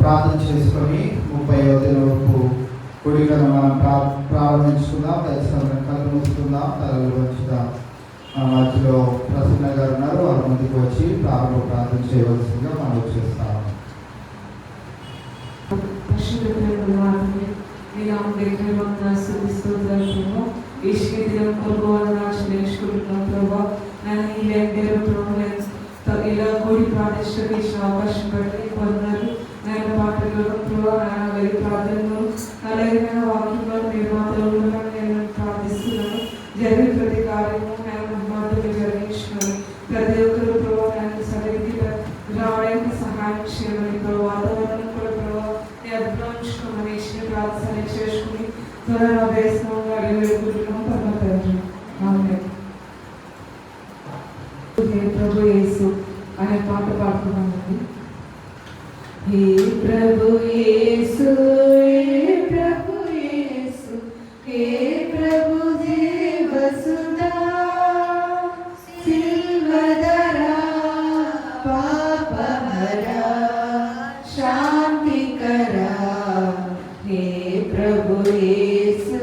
ప్రార్థన చేసుకొని 30వ దినపు కూడికను మనం ప్రారంభించుకుందాం. దయచేసి కళ్ళు మూసుకుందాం, తలలు వంచుదాం. మన మధ్యలో ప్రసన్న గారు ఉన్నారు, వారి ముందుకు వచ్చి ప్రారంభ ప్రార్థన చేయవలసిందిగా మనం చేస్తాము. ఇలా కూడి ప్రార్థించడానికి ఇచ్చిన అవకాశం బట్టి పొందారు. నేను పాటలలో వెళ్ళి ప్రార్థనలు అలాగే నేను వాక్యంలో మీరు మాత్రం నేను ప్రార్థిస్తున్నాను. జరిగే ప్రతి కార్యము నేను మాటలు జరిగించున్నాను. ప్రతి ఒక్కరు ప్రభావ నేను సరిగ్గి రావడానికి సహాయం చేయమని ప్రభావ వాతావరణం కూడా ప్రభావ నేను అభిమానించుకోమని ఇచ్చిన ప్రార్థన చేసుకుని త్వరగా వేస్తున్నాం వేడుకుంటున్నాం. పరమతండ్రి ఆమేన్. ప్రభు యేసు అనే పాట పాడుతున్నామండి. హే ప్రభు యేసు, హే ప్రభు యేసు, హే ప్రభు దేవసుదా, సిల్వదరా పాపహరా శాంతికరా. హే ప్రభు యేసు,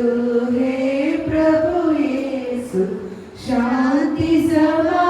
హే ప్రభు యేసు, శాంతి సమా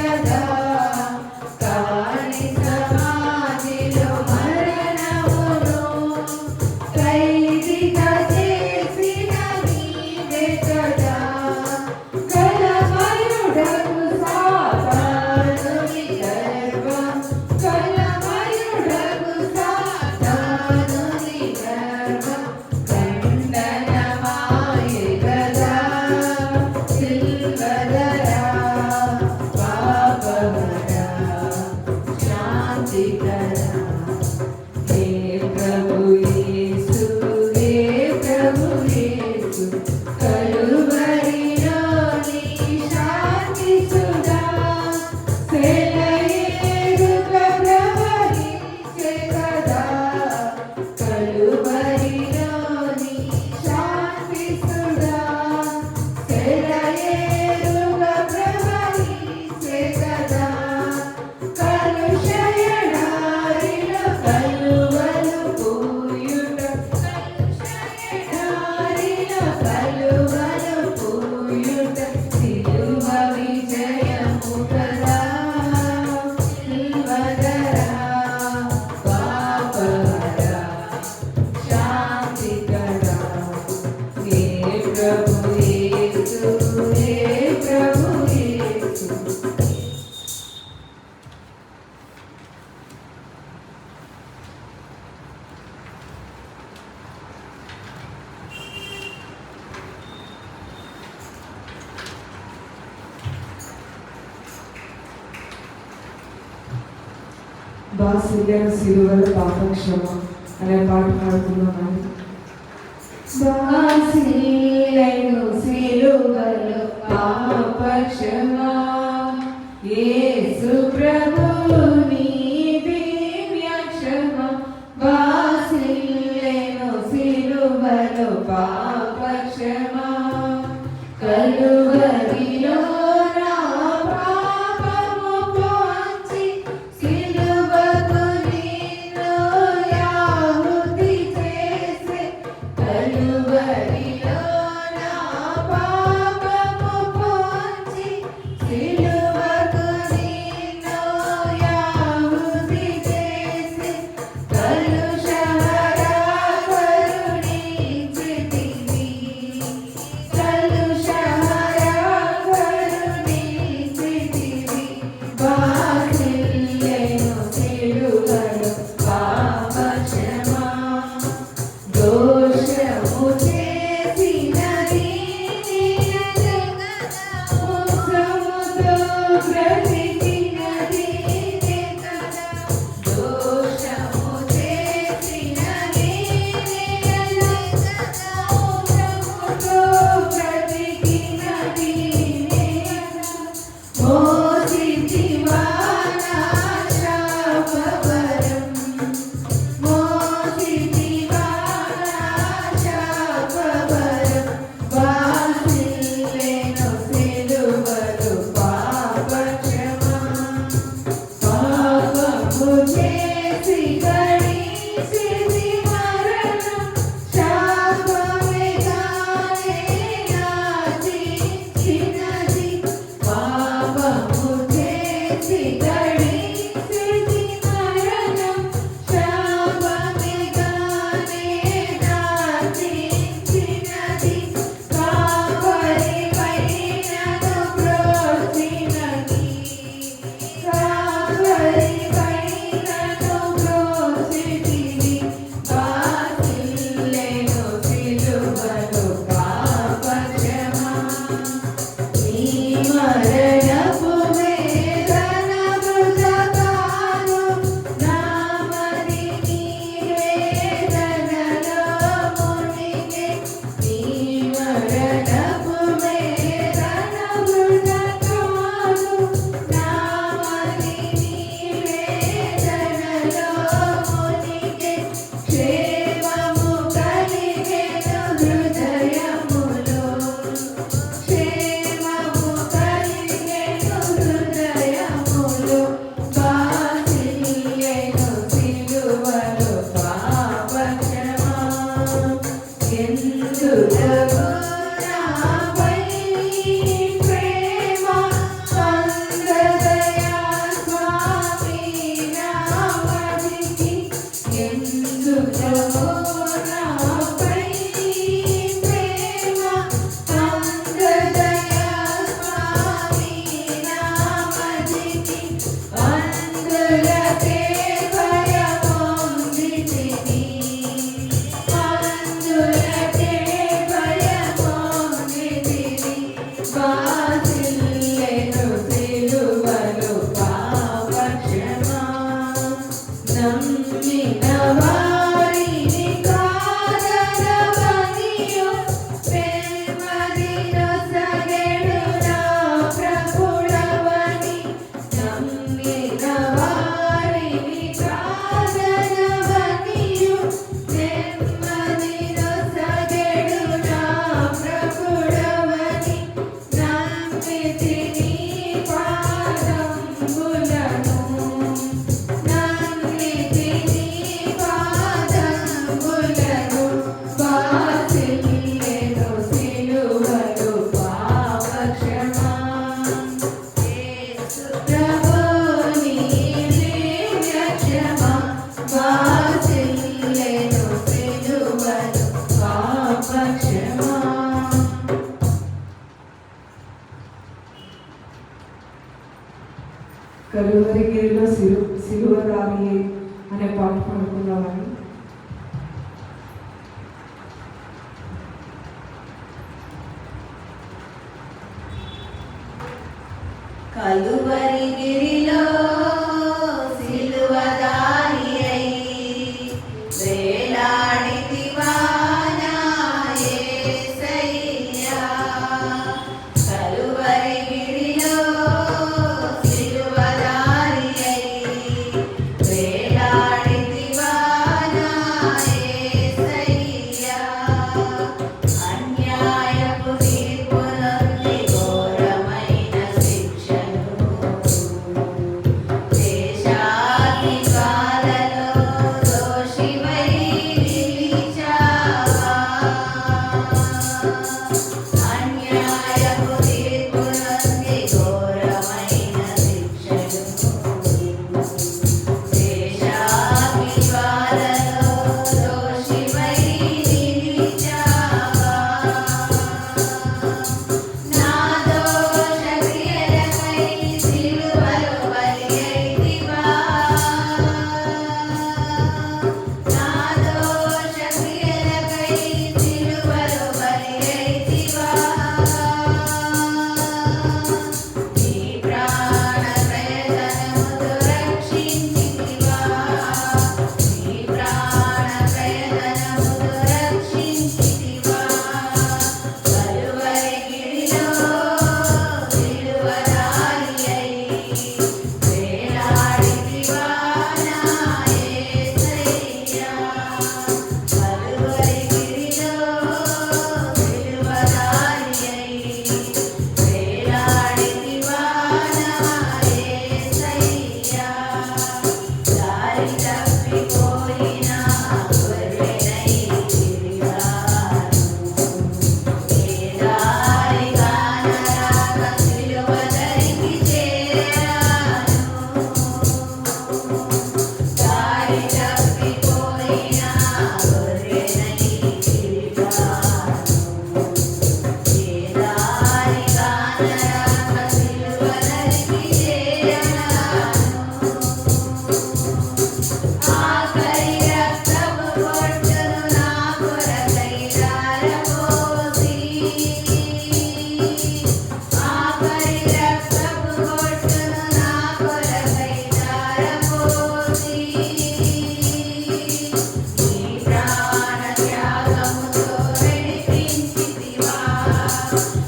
కదా కాని సమాధిలో మరణమును ఖైదీగా చేసిన నీవే కదా కలమయుడకు సాతానుని గర్వం కలమయుడకు సాతానుని గర్వం ఖండనమాయె కదా సిల్వదరా పాపహరా శాంతికరా హే ప్రభు యేసు హే ప్రభు యేసు కలువరిలోని శాంతి సుధా సెలయేరుగా ప్రవహించే కదా కలువరిలోని శాంతి సుధా సెలయేరుగా ప్రవహించే కదా కలుషయడారిలో కలువలు పూయుట కలుషయడారిలో కలువలు పూయుట సిలువ విజయము కదా సిల్వదరా పాపహరా శాంతి కదా హే ప్రభు యేసు హే ప్రభు యేసు బాసిల్యన సిలువల పాపక్షమ అనే పాట పాడుతున్నాను. బాసిల్లెను సిలువలో పాపక్షమా యేసు ప్రభు నీ దివ్య క్షమ బాసిల్లెను సిలువలో పాపక్షమా కలువరిలో నా పాపము పోంచి సిలువకు నిన్ను యాహుతి చేసే కలువరిలో నా పాపము పోంచి సిలువకు నిన్ను యాహుతి చేసే కలుషహరా కరుణించితివి కలుషహరా కరుణించితివి బాసిల్లెను సిలువలో పాపక్షమా దోషము చేసినది నీవే కదా మోసముతో బ్రతికినది నీవే కదా దోషము చేసినది నీవే కదా మోసముతో బ్రతికినది నీవే కదా మోసితివా నా శాపవరం మోసితివా నా శాపవరం బాసిల్లెను సిలువలో పాపక్షమా పాపము చేసి గణించితి మరణం శాపమే గానే నాచించినది పాపము చేసి గణించితి మరణం శాపమే గానే నాచించినది కావలి పైనను ప్రోచినది కావలి పైనను ప్రోచితివి బాసిల్లెను సిలువలో పాపక్షమా నీ మరణపు వేదనను కలువరిగిరిలో సిలువదారి అనే పాట పాడుకున్నామని. కలువరిగిరిలో సిలువదారి అయి వేలాడితివా నా యేసయ్యా. కలువరిగిరిలో సిలువదారి అయి వేలాడితివా నా యేసయ్యా. అన్యాయపు తీర్పులొంది ఘోరమైన శిక్షను దేశాధికాలలో దోషివై నిలిచావా. అన్యాయపు తీర్పులొంది ఘోరమైన శిక్షను దేశాధికాలలో దోషివై నిలిచావా. నా దోష క్రియలకై సిలువలో బలియైతివా. నా దోష క్రియలకై సిలువలో బలియైతివా. నీ ప్రాణ ప్రయత్నముతో రక్షించితివా. నీ ప్రాణ ప్రయత్నముతో రక్షించితివా. కలువరిగిరిలో సిలువదారి అయి వేలాడితివా నా యేసయ్యా. కలువరిగిరిలో సిలువదారి అయి వేలాడితివా నా యేసయ్యా. దారి తప్పిపోయిన గొర్రెనై తిరిగాను. ఏ దారి కానరాక సిలువ దరికి చేరాను. దారి తప్పిపోయిన గొర్రెనై తిరిగాను. ఏ దారి కానరాక సిలువ దరికి చేరాను. ఆఖరి రక్తపు బొట్టును నా కొరకై ధారపోసి. ఆఖరి రక్తపు బొట్టును నా కొరకై ధారపోసి. నీ ప్రాణ త్యాగముతో నడిపించితివా.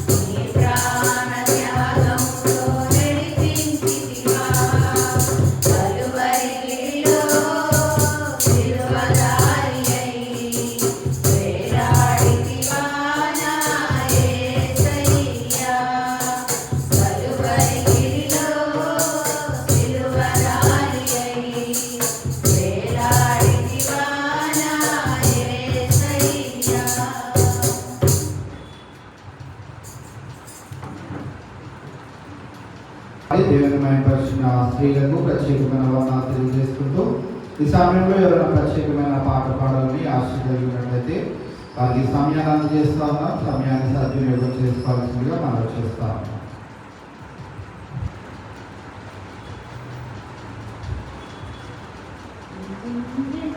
నీ ప్రాణ త్యాగముతో నడిపించితివా. కలువరిగిరిలో సిలువదారి అయి వేలాడితివా నా యేసయ్యా. కలువరిగిరిలో సిలువదారి అయి వేలాడితివా నా యేసయ్యా. దేవుని మహిమపరిచిన స్త్రీలకు ప్రత్యేకమైన వందనాలు తెలియజేసుకుంటూ ఈ సమయంలో ఎవరైనా ప్రత్యేకమైన పాట పాడాలని ఆశ కలిగినట్లయితే వారికి సమయాన్ని అందజేస్తా ఉన్నాం. సమయాన్ని సద్వినియోగం చేసుకోవాల్సిందిగా మనం చేస్తా ఉన్నాం.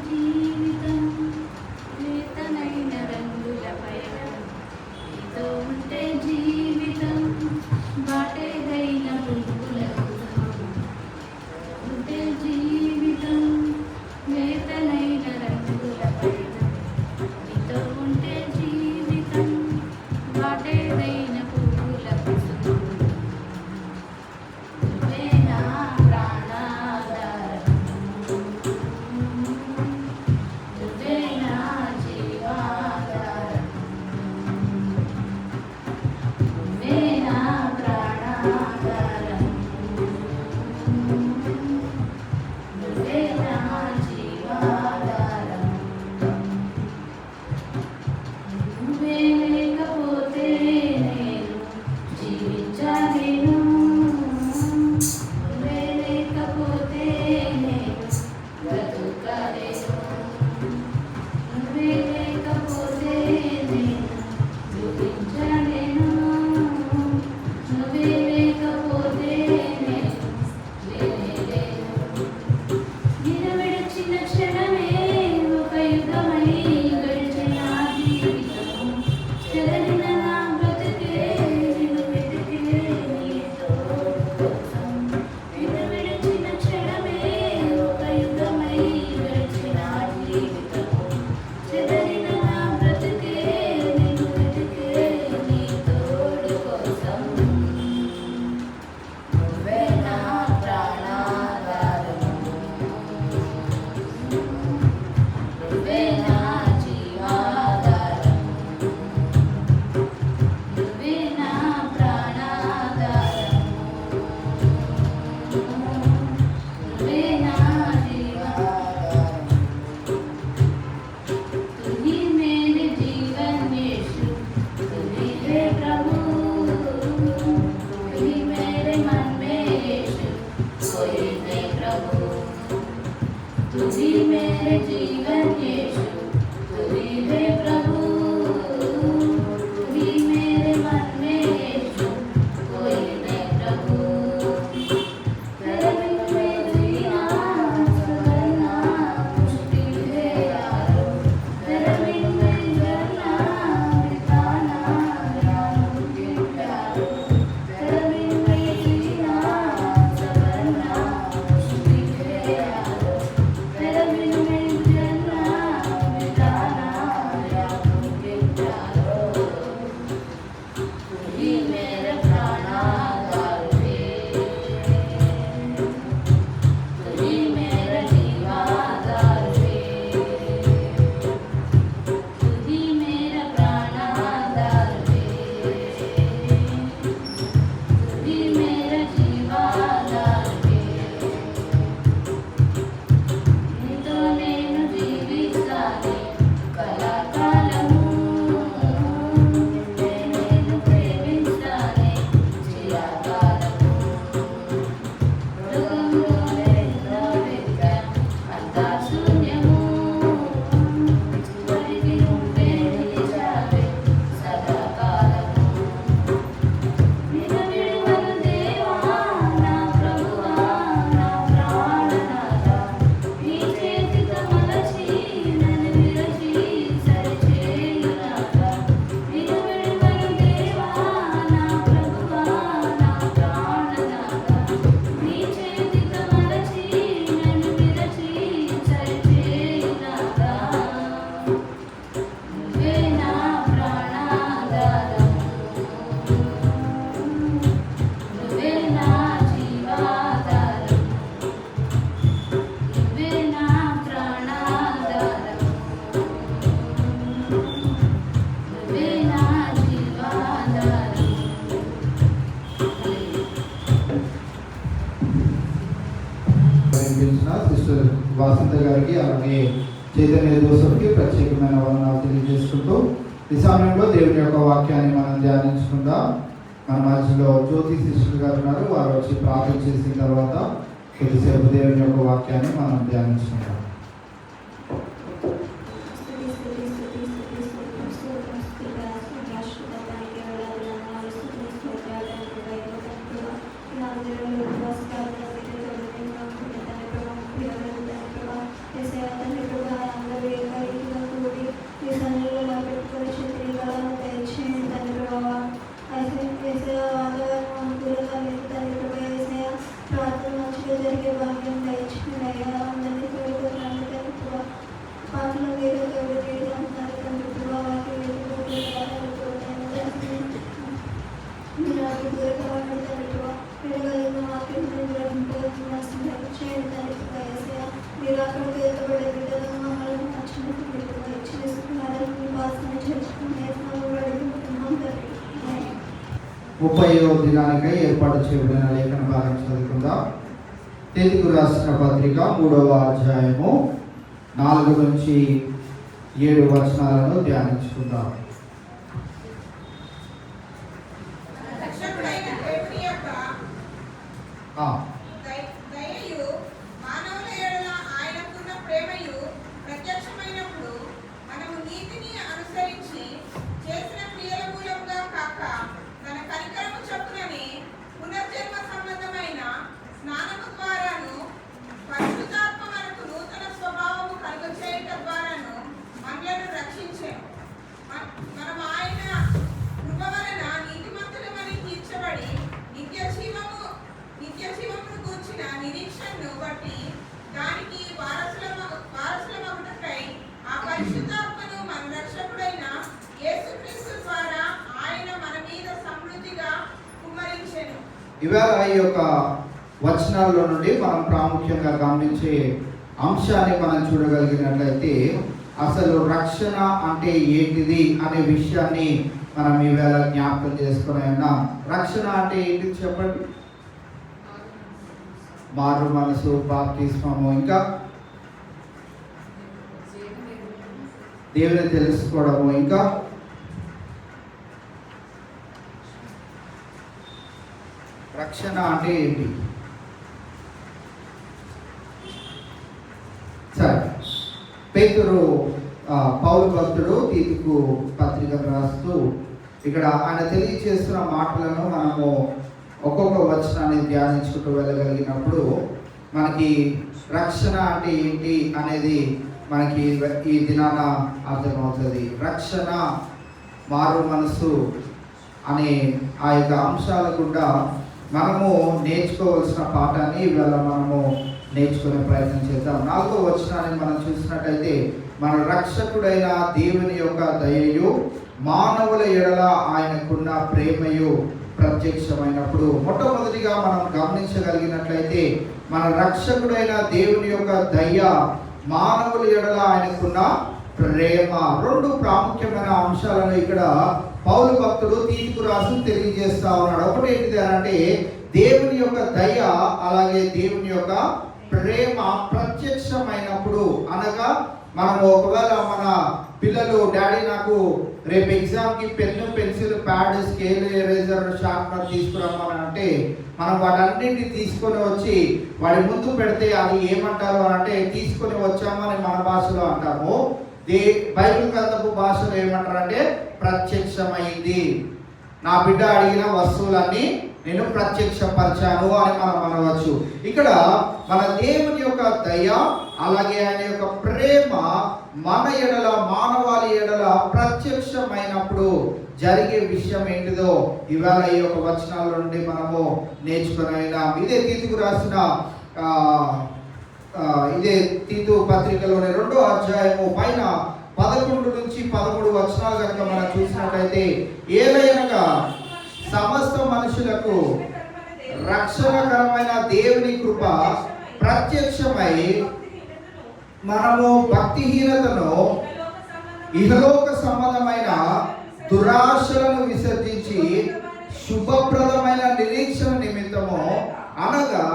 జీవితం లేతనైన రంగుల పయనం. నీతో ఉంటే జీవితం బాటేదైన పువ్వుల కుసుమం. ఉంటే జీవితం లేతనైన రంగుల పయనం. నీతో ఉంటే జీవితం బాటేదైన పువ్వుల కుసుమం. నువ్వే నా ప్రాణాధారం. है प्रभु। तू ही मेरे जीवन यीशु, तू ही है प्रभु। तू ही मेरे मन में यीशु, कोई नहीं प्रभु। तेरे बिन मैं जीना संवरना मुश्किल है यारो। तेरे बिन मैं जलना बिताना नामुमकिन प्यारो। तेरे बिन मैं जीना संवरना मुश्किल है यारो। तेरे बिन मैं जलना बिताना नामुमकिन प्यारो। तू ही मेरे प्राणाधार है, तू ही मेरा जीवाधार है। तू ही मेरा प्राणाधार है, तू ही मेरा जीवाधार है। నీతో నేను జీవిస్తాను కళాకాలము, నిన్నే నేను ప్రేమిస్తాను చిరకాలము. లోకంలో ఎంతో వెతికాను అంతా శూన్యము, చివరికి నువ్వే నిలిచావే సదాకాలము. నిన్ను విడువను దేవా నా ప్రభువా నా ప్రాణనాథా, నీ చేతితో మలచి నన్ను విరచి సరిచేయునాథా. నిన్ను విడువను దేవా నా ప్రభువా నా ప్రాణనాథా, నీ చేతితో మలచి నన్ను విరచి సరిచేయునాథా. నువ్వే నా ప్రాణాధారము, నువ్వే నా జీవాధారము, నువ్వే నా ప్రాణాధారము, నువ్వే నా జీవాధారము. వినిపించిన సిస్టర్ వాసంత గారికి అలాగే చైతన్య దోసంకి ప్రత్యేకమైన వందనాలు తెలియజేసుకుంటూ ఈ సమయంలో దేవుని యొక్క వాక్యాన్ని మనం ధ్యానించుకుందాం. మన మధ్యలో జ్యోతి సిస్టర్ గారు ఉన్నారు, వారు వచ్చి ప్రార్థన చేసిన తర్వాత కొద్దిసేపు దేవుని యొక్క వాక్యాన్ని మనం ధ్యానించుకుందాం. జరిగే భాగ్యం దయచేయండి అయ్యా. అందరినీ కోరుకుంటున్నాను తండ్రి ప్రభా. పాటలు మీరు తోడు తీరు అంటున్నారు తండ్రి ప్రభా. వాక్యం మీరు నాకు దూరకవాడు తండ్రి ప్రభా. విడగలిగిన వాక్యం చేయండి తండ్రి ప్రభా. ఏసయ్యా మీరు అక్కడికి ఎత్తబడే బిడ్డలను మమ్మల్ని నచ్చినట్టు బిడ్డగా ఇచ్చేసుకున్నారని మీ భాషణ చేసుకుని అడుగుతున్నాం తండ్రి. 30వ దినానికై ఏర్పాటు చేయబడిన లేఖన భాగం చదువుకుందాం. తీతుకు రాసిన పత్రిక 3వ అధ్యాయము 4 నుంచి 7 వచనాలను ధ్యానించుకుందాం. రక్షకుడైన దేవుని యొక్క ఆ, దయయు మానవుల యెడల ఆయనకున్న ప్రేమయు ప్రత్యక్షమైనప్పుడు మనము నీతిని అనుసరించి చేసిన క్రియల మూలముగా కాక తన కనికరము చొప్పుననే పునర్జన్మ సంబంధమైన స్నానము ద్వారాను పరిశుద్ధాత్మ మనకు నూతన స్వభావము కలుగచేయుట ద్వారాను మనలను రక్షించెను. మనం ఆయన కృప వలన నీతిమంతులమని తీర్చబడి నిత్య జీవమును కూర్చిన నిరీక్షణను బట్టి దానికి వారసులమగుటకై ఆ పరిశుద్ధాత్మను మన రక్షకుడైన యేసుక్రీస్తు ద్వారా ఆయన మన మీద సమృద్ధిగా కుమ్మరించెను. ఇవాళ ఈ యొక్క వచనాల్లో నుండి మనం ప్రాముఖ్యంగా గమనించే అంశాన్ని మనం చూడగలిగినట్లయితే అసలు రక్షణ అంటే ఏంటిది అనే విషయాన్ని మనం ఈవేళ జ్ఞాపకం చేసుకుని ఉన్నాం. రక్షణ అంటే ఏంటిది చెప్పండి? మారు మనసు, బాప్తిస్మము, ఇంకా దేవుని తెలుసుకోవడము, ఇంకా రక్షణ అంటే ఏంటి? పేతురు పౌలు భక్తుడు తీతుకు పత్రిక రాస్తూ ఇక్కడ ఆయన తెలియజేస్తున్న మాటలను మనము ఒక్కొక్క వచనాన్ని ధ్యానించుకుంటూ వెళ్ళగలిగినప్పుడు మనకి రక్షణ అంటే ఏంటి అనేది మనకి ఈ దినాన అర్థమవుతుంది. రక్షణ, మారు మనసు అనే ఆ యొక్క అంశాల గుండా మనము నేర్చుకోవాల్సిన పాఠాన్ని ఇవాళ మనము నేర్చుకునే ప్రయత్నం చేద్దాం. 4వ వచనాన్ని మనం చూసినట్టయితే, మన రక్షకుడైన దేవుని యొక్క దయయు మానవుల ఎడల ఆయనకున్న ప్రేమయు ప్రత్యక్షమైనప్పుడు. మొట్టమొదటిగా మనం గమనించగలిగినట్లయితే మన రక్షకుడైన దేవుని యొక్క దయ, మానవుల ఎడల ఆయనకున్న ప్రేమ, 2 ప్రాముఖ్యమైన అంశాలను ఇక్కడ పౌలు భక్తుడు తీతుకు రాసి తెలియజేస్తా ఉన్నాడు. ఒకటి ఏంటిది అంటే దేవుని యొక్క దయ, అలాగే దేవుని యొక్క ప్రేమ ప్రత్యక్షమైనప్పుడు. అనగా మనం ఒకవేళ మన పిల్లలు, డాడీ నాకు రేపు ఎగ్జామ్కి pen, pencil, pad, scale, eraser, sharpener తీసుకురమ్మని అంటే మనం వాటన్నింటినీ తీసుకొని వచ్చి వాడి ముందు పెడితే అది ఏమంటారు అంటే తీసుకొని వచ్చామని మన భాషలో అంటాము. బైబిల్ గ్రంథపు భాషలో ఏమంటారంటే ప్రత్యక్షమైంది. నా బిడ్డ అడిగిన వస్తువులన్నీ నేను ప్రత్యక్షపరిచాను అని మనం అనవచ్చు. ఇక్కడ మన దేవుని యొక్క దయ, అలాగే ఆయన యొక్క ప్రేమ మన ఎడల, మానవాళి ఎడల ప్రత్యక్షమైనప్పుడు జరిగే విషయం ఏంటిదో ఇవాళ ఈ యొక్క వచనాల నుండి మనము నేర్చుకున్నాం. ఇదే తీతుకు రాసిన ఇదే తీతు పత్రికలోని 2వ అధ్యాయము పైన 11 నుంచి 13 వచనాలు కనుక మనం చూసినట్లయితే, ఏలయనగా సమస్త మనుషులకు రక్షణకరమైన దేవుని కృప ప్రత్యక్షమై మనము భక్తిహీనతను, ఇహలోక సంబంధమైన దురాశలను విసర్జించి శుభప్రదమైన నిరీక్షణ నిమిత్తము, అనగా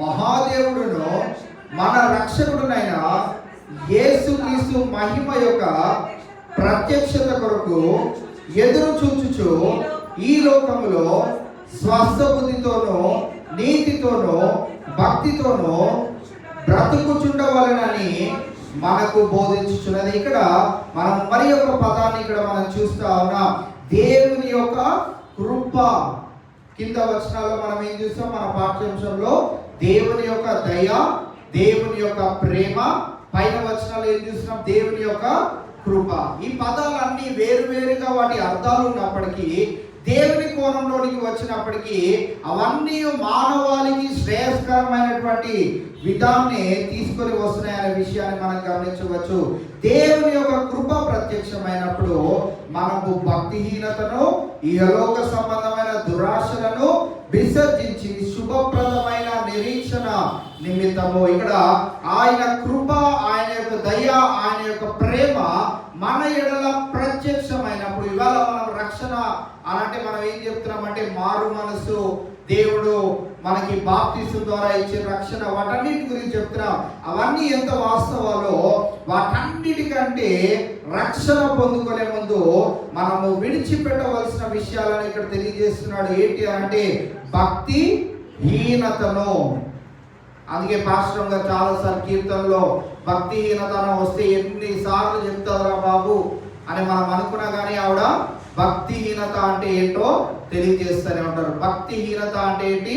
మహాదేవుడును మన రక్షకుడునైన యేసుక్రీస్తు మహిమ యొక్క ప్రత్యక్షత కొరకు ఎదురు చూచుచు ఈ లోకములో స్వస్థ బుద్ధితోనూ, నీతితోనూ, భక్తితోనూ బ్రతుకుచుండవలెనని మనకు బోధించుచున్నది. ఇక్కడ మనం మరి ఒక పదాన్ని ఇక్కడ మనం చూస్తా ఉన్నాం, దేవుని యొక్క కృప. కింద వచనాల్లో మనం ఏం చూస్తాం, మన పాఠ్యాంశంలో దేవుని యొక్క దయ, దేవుని యొక్క ప్రేమ, పైన వచనాలు ఏం చూస్తున్నాం, దేవుని యొక్క కృప. ఈ పదాలన్నీ వేరువేరుగా వాటి అర్థాలు ఉన్నప్పటికీ దేవుని కోణంలోనికి వచ్చినప్పటికీ అవన్నీ మానవాళికి శ్రేయస్కరమైనటువంటి విధాన్ని తీసుకొని వస్తున్నాయనే విషయాన్ని మనం గమనించవచ్చు. దేవుని యొక్క కృప ప్రత్యక్షమైనప్పుడు మనకు భక్తిహీనతను, ఇహలోక సంబంధమైన దురాశలను విసర్జించి శుభప్రదమైన నిరీక్షణ నిమిత్తము, ఇక్కడ ఆయన కృప, ఆయన యొక్క దయ, ఆయన యొక్క ప్రేమ మన ఎడల ప్రత్యక్షమైనప్పుడు, ఇవాళ మనం రక్షణ అనంటే మనం ఏం చెప్తున్నామంటే మారు మనసు, దేవుడు మనకి బాప్తిసం ద్వారా ఇచ్చే రక్షణ, వాటన్నిటి గురించి చెప్తున్నాం. అవన్నీ ఎంత వాస్తవాలో వాటన్నిటికంటే రక్షణ పొందుకునే ముందు మనము విడిచిపెట్టవలసిన విషయాలను ఇక్కడ తెలియజేస్తున్నాడు. ఏంటి అంటే భక్తి హీనతను. అందుకే పాస్టర్ గారు చాలాసార్లు కీర్తనలో భక్తిహీనత వస్తే ఎన్నిసార్లు చెప్తారా బాబు అని మనం అనుకున్నా కానీ ఆవిడ భక్తిహీనత అంటే ఏంటో తెలియజేస్తూనే ఉంటారు. భక్తిహీనత అంటే ఏంటి?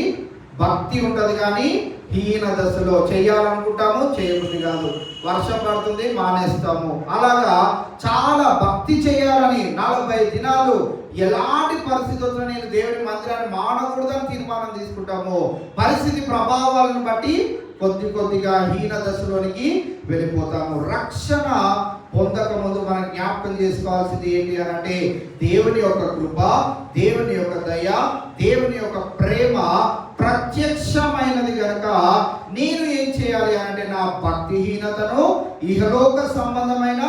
భక్తి ఉంటుంది కానీ హీన దశలో, చేయాలనుకుంటాము చేయబుద్ధి కాదు, వర్షం పడుతుంది మానేస్తాము. అలాగా చాలా భక్తి చేయాలని 40 దినాలు ఎలాంటి పరిస్థితుల్లో నేను దేవుని మందిరాన్ని మానకూడదని తీర్మానం తీసుకుంటాము. పరిస్థితి ప్రభావాలను బట్టి కొద్దిగా హీన దశలోనికి వెళ్ళిపోతాము. రక్షణ పొందక ముందు మనం జ్ఞాపకం చేసుకోవాల్సింది ఏంటి అని అంటే దేవుని యొక్క కృప, దేవుని యొక్క దయ, దేవుని యొక్క ప్రేమ ప్రత్యక్షమైనది కనుక నేను ఏం చేయాలి అంటే నా భక్తిహీనతను, ఇహలోక సంబంధమైన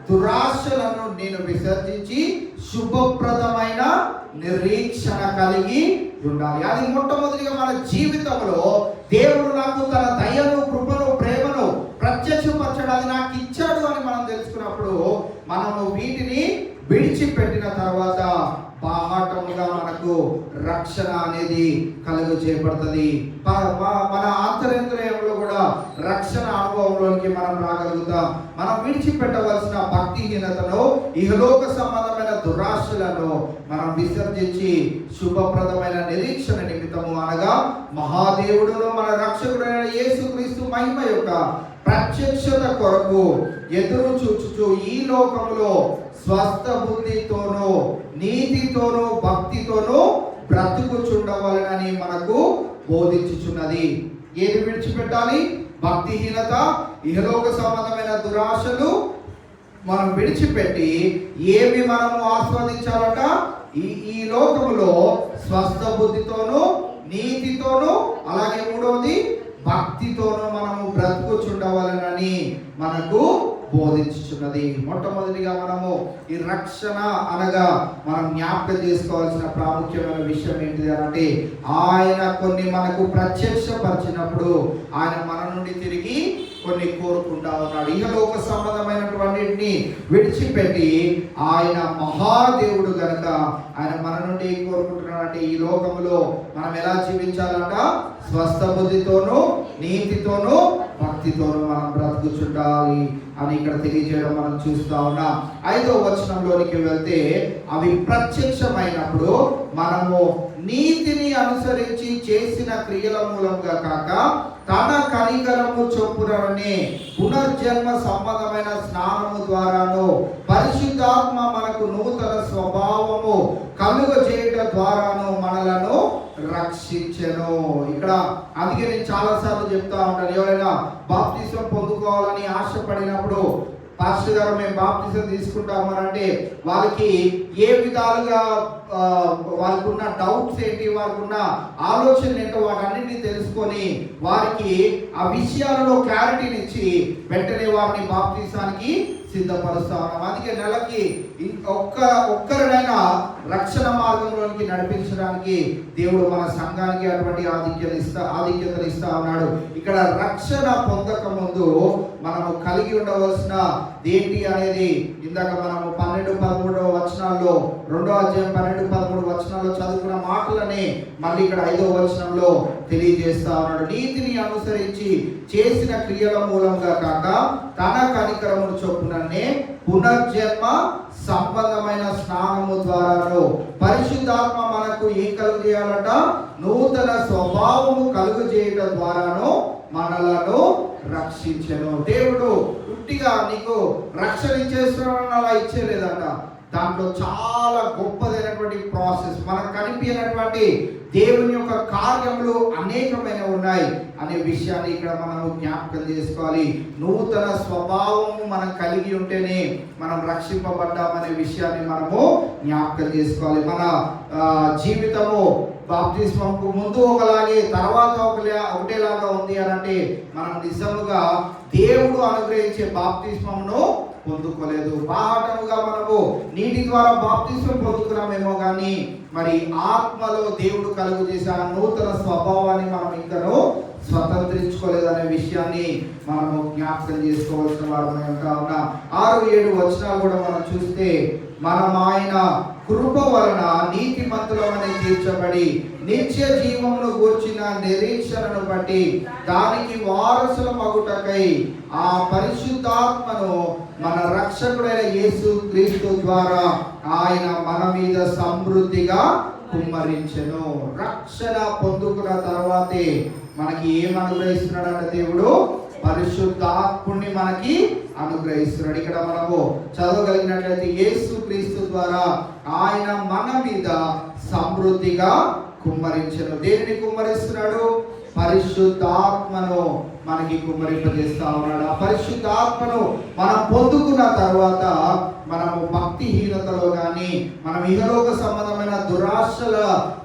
దురాశలను నేను విసర్జించి శుభప్రదమైన నిరీక్షణ కలిగి ఉండాలి. అది మొట్టమొదటిగా మన జీవితంలో దేవుడు నాకు తన దయను, కృపను, ప్రేమను ప్రత్యక్షపరచడానికి నాకు ఇచ్చాడు అని మనం తెలుసుకున్నప్పుడు మనము వీటిని విడిచిపెట్టిన తర్వాత బాహాటముగా మనకు రక్షణ అనేది కలుగు చేయబడుతుంది. మన ఆంతరేంద్రియంలో కూడా రక్షణ అనుభవంలోనికి మనం రాగలుగుతాం. మనం విడిచిపెట్టవలసిన భక్తిహీనతను, ఇహలోక సంబంధమైన దురాశలను మనం విసర్జించి శుభప్రదమైన నిరీక్షణ నిమిత్తము అనగా మహాదేవుడును మన రక్షకుడైన యేసుక్రీస్తు మహిమ యొక్క ప్రత్యక్షత కొరకు ఎదురు చూచుచు ఈ లోకములో స్వస్థ బుద్ధితోనూ నీతితోనూ భక్తితోనూ బ్రతుకుచుండవలనని మనకు బోధించుచున్నది. ఏది విడిచిపెట్టాలి? భక్తిహీనత, ఇహలోక సంబంధమైన దురాశలు మనం విడిచిపెట్టి ఏమి మనము ఆస్వాదించాలట? ఈ లోకములో స్వస్థ బుద్ధితోనూ నీతితోనూ అలాగే మూడవది భక్తితోనూ మనము బ్రతుకుచుండవలనని మనకు బోధించుచున్నది. మొట్టమొదటిగా మనము ఈ రక్షణ అనగా మనం జ్ఞాపకం చేసుకోవాల్సిన ప్రాముఖ్యమైన విషయం ఏంటిది అంటే, ఆయన కొన్ని మనకు ప్రత్యక్షపరిచినప్పుడు ఆయన మన నుండి తిరిగి కొన్ని కోరుకుంటా ఉన్నాడు. ఇహలోక సంబంధమైనటువంటిని విడిచిపెట్టి ఆయన మహాదేవుడు గనుక ఆయన మన నుండి ఏం కోరుకుంటున్నాడంటే, ఈ లోకంలో మనం ఎలా జీవించాలంట? స్వస్థ బుద్ధితోనూ నీతితోనూ భక్తితోనూ మనం బ్రతుకుచుండాలి అని ఇక్కడ తెలియజేయడం మనం చూస్తా ఉన్నాం. 5వ వచనంలోనికి వెళ్తే, అవి ప్రత్యక్షమైనప్పుడు మనము నీతిని అనుసరించి చేసిన క్రియల మూలంగా కాక తన కనికరము చొప్పుననే పునర్జన్మ సంబంధమైన స్నానము ద్వారాను పరిశుద్ధాత్మ మనకు నూతన స్వభావము కలుగజేయడం ద్వారాను మనలను రక్షించెను. ఇక్కడ అందుకే నేను చాలా సార్లు చెప్తా ఉంటాను, ఎవరైనా బాప్తిసం పొందుకోవాలని ఆశపడినప్పుడు పాస్టర్ గారు మేము బాప్తిసం తీసుకుంటాము అంటే వాళ్ళకి ఏ విధాలుగా వాళ్ళకు ఉన్న డౌట్స్ ఏంటి, వారికి ఉన్న ఆలోచన ఏంటో వాటన్నిటిని తెలుసుకొని వారికి ఆ విషయాలలో క్లారిటీనిచ్చి వెంటనే వారిని బాప్తిసానికి సిద్ధపరుస్తా ఉన్నాం. అందుకే నెలకి ఒక్కరినైనా రక్షణ మార్గంలోనికి నడిపించడానికి దేవుడు మన సంఘానికి అటువంటి ఆధిక్యతలు ఇస్తా ఉన్నాడు. ఇక్కడ రక్షణ పొందక ముందు మనము కలిగి ఉండవలసిన ఏంటి అనేది ఇందాక మనము 12-13 వచనాల్లో 2వ అధ్యాయం 12-13 వచనాల్లో చదువుకున్న మాటలని మళ్ళీ ఇక్కడ 5వ వచనంలో తెలియజేస్తా ఉన్నాడు. నీతిని అనుసరించి చేసిన క్రియల మూలంగా కాక తన కనికరమును చొప్పుననే పునర్జన్మ సంబంధమైన స్నానము ద్వారాను పరిశుద్ధాత్మ మనకు ఏం కలుగు చేయాలట? నూతన స్వభావము కలుగు చేయడం ద్వారాను మనలను రక్షించెను. దేవుడు పుట్టిగా నీకు రక్షణ ఇచ్చేస్తున్నాడని అలా ఇచ్చేలేదట. దాంట్లో చాలా గొప్పదైనటువంటి ప్రాసెస్, మనకు కనిపించినటువంటి దేవుని యొక్క కార్యములు అనేకమైన ఉన్నాయి అనే విషయాన్ని ఇక్కడ మనము జ్ఞాపకం చేసుకోవాలి. నూతన స్వభావము మనం కలిగి ఉంటేనే మనం రక్షింపబడ్డామనే విషయాన్ని మనము జ్ఞాపకం చేసుకోవాలి. మన జీవితము బాప్తిస్మంకు ముందు ఒకలాగే తర్వాత ఒకటేలాగా ఉంది అని అంటే మనం నిజముగా దేవుడు అనుగ్రహించే బాప్తిస్మమును పొందుకోలేదు. బాహటముగా మనము నీటి ద్వారా బాప్తిస్మం పొందుకున్నామేమో కానీ మరి ఆత్మలో దేవుడు కలుగు చేసే ఆ నూతన స్వభావాన్ని మనం ఇంకనూ స్వతంత్రించుకోలేదనే విషయాన్ని మనము జ్ఞాపకం చేసుకోవాల్సిన వారమై ఉంటా ఉన్నాం. 6-7 వచనాలు కూడా మనం చూస్తే, మనం ఆయన కృప వలన నీతిమంతులమని తీర్చబడి నిత్య జీవమును గూర్చిన నిరీక్షణను బట్టి దానికి వారసుల మగుటకై ఆ పరిశుద్ధాత్మను మన రక్షకుడైన యేసు క్రీస్తు ద్వారా ఆయన మన మీద సమృద్ధిగా కుమ్మరించెను. రక్షణ పొందుకున్న తర్వాతే మనకి ఏం అనుగ్రహిస్తున్నాడంటే దేవుడు పరిశుద్ధాత్ముని మనకి అనుగ్రహిస్తున్నాడు. ఇక్కడ మనము చదవగలిగినట్లయితే యేసు క్రీస్తు ద్వారా ఆయన మన మీద సమృద్ధిగా కుమ్మరించెను. దేనిని కుమ్మరిస్తున్నాడు? పరిశుద్ధాత్మను మనకి కుమ్మరింపజేస్తా ఉన్నాడు. ఆ పరిశుద్ధాత్మను మనం పొందుకున్న తర్వాత మనము భక్తిహీనతలో కానీ మనం ఇహలోక సంబంధమైన దురాశల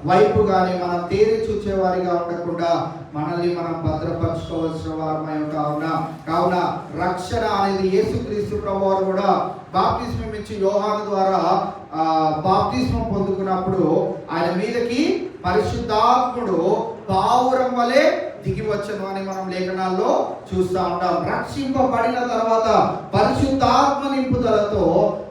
వైపు కానీ మనం తేరి చూచేవారిగా ఉండకుండా మనల్ని మనం భద్రపరచుకోవాల్సిన వారమై ఉంటా ఉన్నాం. కావున రక్షణ అనేది యేసుక్రీస్తు ప్రభువారు కూడా బాప్తిస్మం ఇచ్చి యోహాను ద్వారా బాప్తిస్మం పొందుకున్నప్పుడు ఆయన మీదకి పరిశుద్ధాత్ముడు పావురం వలె దిగి వచ్చను అని మనం లేఖనాల్లో చూస్తూ ఉంటాం. రక్షింపబడిన తర్వాత పరిశుద్ధాత్మ నింపుదలతో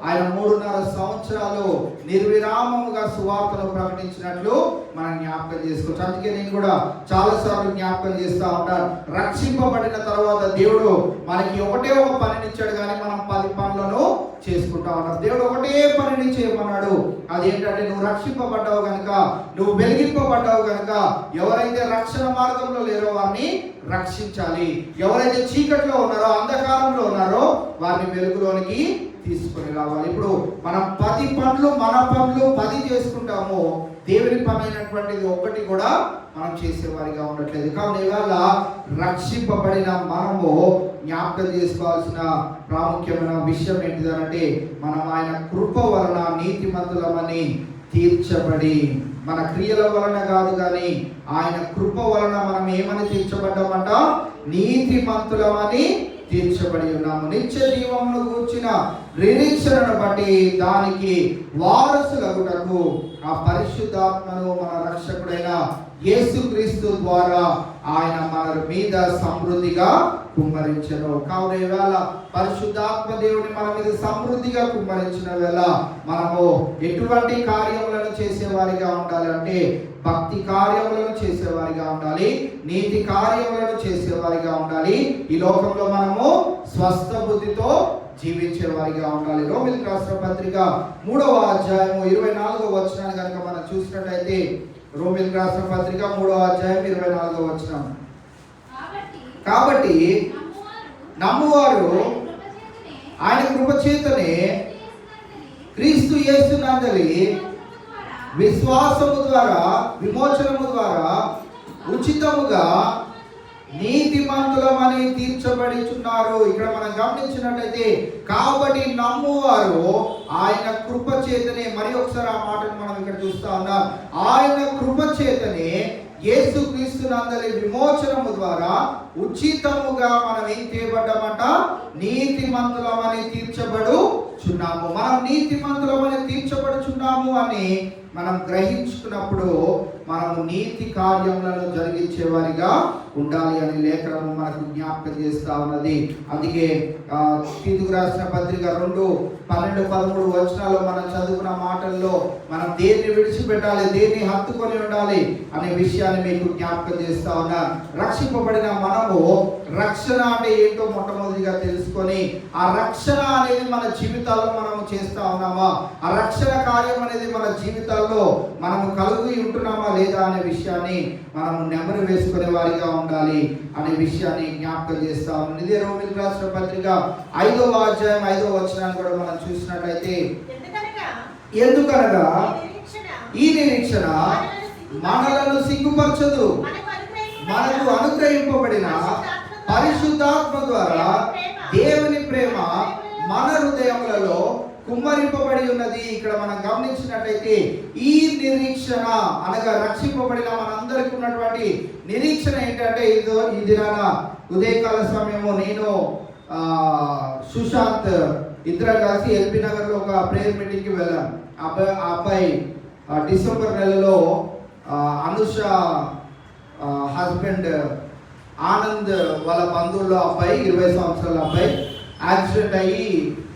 ఆయన 3.5 సంవత్సరాలు నిర్విరామముగా సువార్తను ప్రకటించినట్లు మనం జ్ఞాపకం చేసుకోవచ్చు. అందుకే నేను కూడా చాలాసార్లు జ్ఞాపకం చేస్తూ ఉంటాను. రక్షింపబడిన తర్వాత దేవుడు మనకి ఒకటే ఒక పనినిచ్చాడు, కానీ మనం 10 పనులను చేసుకుంటా ఉన్నాం. దేవుడు ఒకటే పనిని చేయమన్నాడు. అదేంటంటే, నువ్వు రక్షింపబడ్డావు కనుక, నువ్వు వెలిగింపబడ్డావు కనుక, ఎవరైతే రక్షణ మార్గంలో లేరో వారిని రక్షించాలి. ఎవరైతే చీకట్లో ఉన్నారో, అంధకారంలో ఉన్నారో, వారిని వెలుగులోనికి తీసుకొని రావాలి. ఇప్పుడు మనం 10 పనులు, మన పనులు 10 చేసుకుంటాము. దేవుని పని అయినటువంటిది ఒక్కటి కూడా మనం చేసేవారిగా ఉండట్లేదు. కావున ఇవాళ రక్షింపబడిన మనము జ్ఞాపకం చేసుకోవాల్సిన ప్రాముఖ్యమైన విషయం ఏంటిదంటే, మనం ఆయన కృప వలన నీతిమంతులమని తీర్చబడి, మన క్రియల వలన కాదు కానీ ఆయన కృప వలన మనం ఏమని తీర్చబడ్డామంట? నీతిమంతులమని తీర్చబడి ఉన్నాము. నిత్య జీవమును గూర్చిన నిరీక్షణను బట్టి దానికి వారసులగుటకు ఆ పరిశుద్ధాత్మను మన రక్షకుడైన యేసుక్రీస్తు ద్వారా ఆయన మన మీద సమృద్ధిగా కుమ్మరించెను. కావున ఈవేళ పరిశుద్ధాత్మ దేవుని మన మీద సమృద్ధిగా కుమ్మరించిన వేళ మనము ఎటువంటి కార్యములను చేసేవారిగా ఉండాలి అంటే, భక్తి కార్యములను చేసేవారిగా ఉండాలి, నీతి కార్యములను చేసేవారిగా ఉండాలి. ఈ లోకంలో మనము స్వస్థ బుద్ధితో జీవించేవారిగా ఉండాలి. రోమీయులకు రాసిన పత్రిక 3వ అధ్యాయము 24వ వచనాన్ని కనుక మనం చూసినట్లయితే, రోమీయులకు రాసిన పత్రిక 3వ అధ్యాయం 24వ వచనం. కాబట్టి నమ్మువారు ఆయన కృపచేతనే క్రీస్తు యేసునందలి విశ్వాసము ద్వారా విమోచనము ద్వారా ఉచితముగా నీతిమంతులమని తీర్చబడిచున్నారు. ఇక్కడ మనం గమనించినట్లయితే, కాబట్టి నమ్మువారు ఆయన కృప చేతనే, మరి ఒకసారి ఆ మాటను మనం ఇక్కడ చూస్తా ఉన్నాం. ఆయన కృప చేతనే యేసుక్రీస్తునందలి విమోచనము ద్వారా ఉచితముగా మనం ఏం చేయబడ్డామంట? నీతిమంతులమని తీర్చబడుచున్నాము. మనం నీతిమంతులమని తీర్చబడుచున్నాము అని మనం గ్రహించుకున్నప్పుడు మనము నీతి కార్యములను జరిగించే వారిగా ఉండాలి అని లేఖనము మనకు జ్ఞాపకం చేస్తా ఉన్నది. అందుకే తీతుకు రాసిన పత్రిక 2:12-13 వచనాల్లో మనం చదువుకున్న మాటల్లో మనం దేన్ని విడిచిపెట్టాలి, దేన్ని హత్తుకొని ఉండాలి అనే విషయాన్ని మీకు జ్ఞాపకం చేస్తా ఉన్నాను. రక్షింపబడిన మనము రక్షణ అంటే ఏంటో మొట్టమొదటిగా తెలుసుకొని, ఆ రక్షణ అనేది మన జీవితాల్లో మనము చేస్తా ఉన్నామా, ఆ రక్షణ కార్యం అనేది మన జీవితాల్లో మనము కలిగి ఉంటున్నామా లేదా అనే విషయాన్ని మనము నెమరు వేసుకునే వారిగా ఉండాలి అనే విషయాన్ని జ్ఞాపకం చేస్తా ఉన్నాం. ఇదే రోమీయులకు రాసిన పత్రిక 5వ అధ్యాయం 5వ వచనాన్ని కూడా మనం చూసినట్లయితే, ఎందుకనగా ఈ నిరీక్షణ మనలను సిగ్గుపరచదు, మనకు అనుగ్రహింపబడిన పరిశుద్ధాత్మ ద్వారా దేవుని ప్రేమ మన హృదయములలో కుమ్మరింపబడి ఉన్నది. ఇక్కడ మనం గమనించినట్లయితే, ఈ నిరీక్షణ అనగా రక్షింపబడిన మనందరికీ ఉన్నటువంటి నిరీక్షణ ఏంటంటే, ఈ దినాన ఉదయకాల సమయము నేను సుశాంత్ ఇద్దరం కలిసి ఎల్బీ నగర్లో ఒక ప్రేయర్ మీటింగ్కి వెళ్ళాం. ఆ అబ్బాయి డిసెంబర్ నెలలో అనుష హస్బెండ్ ఆనంద్ వాళ్ళ బంధువుల్లో అబ్బాయి 20 సంవత్సరాల అబ్బాయి యాక్సిడెంట్ అయ్యి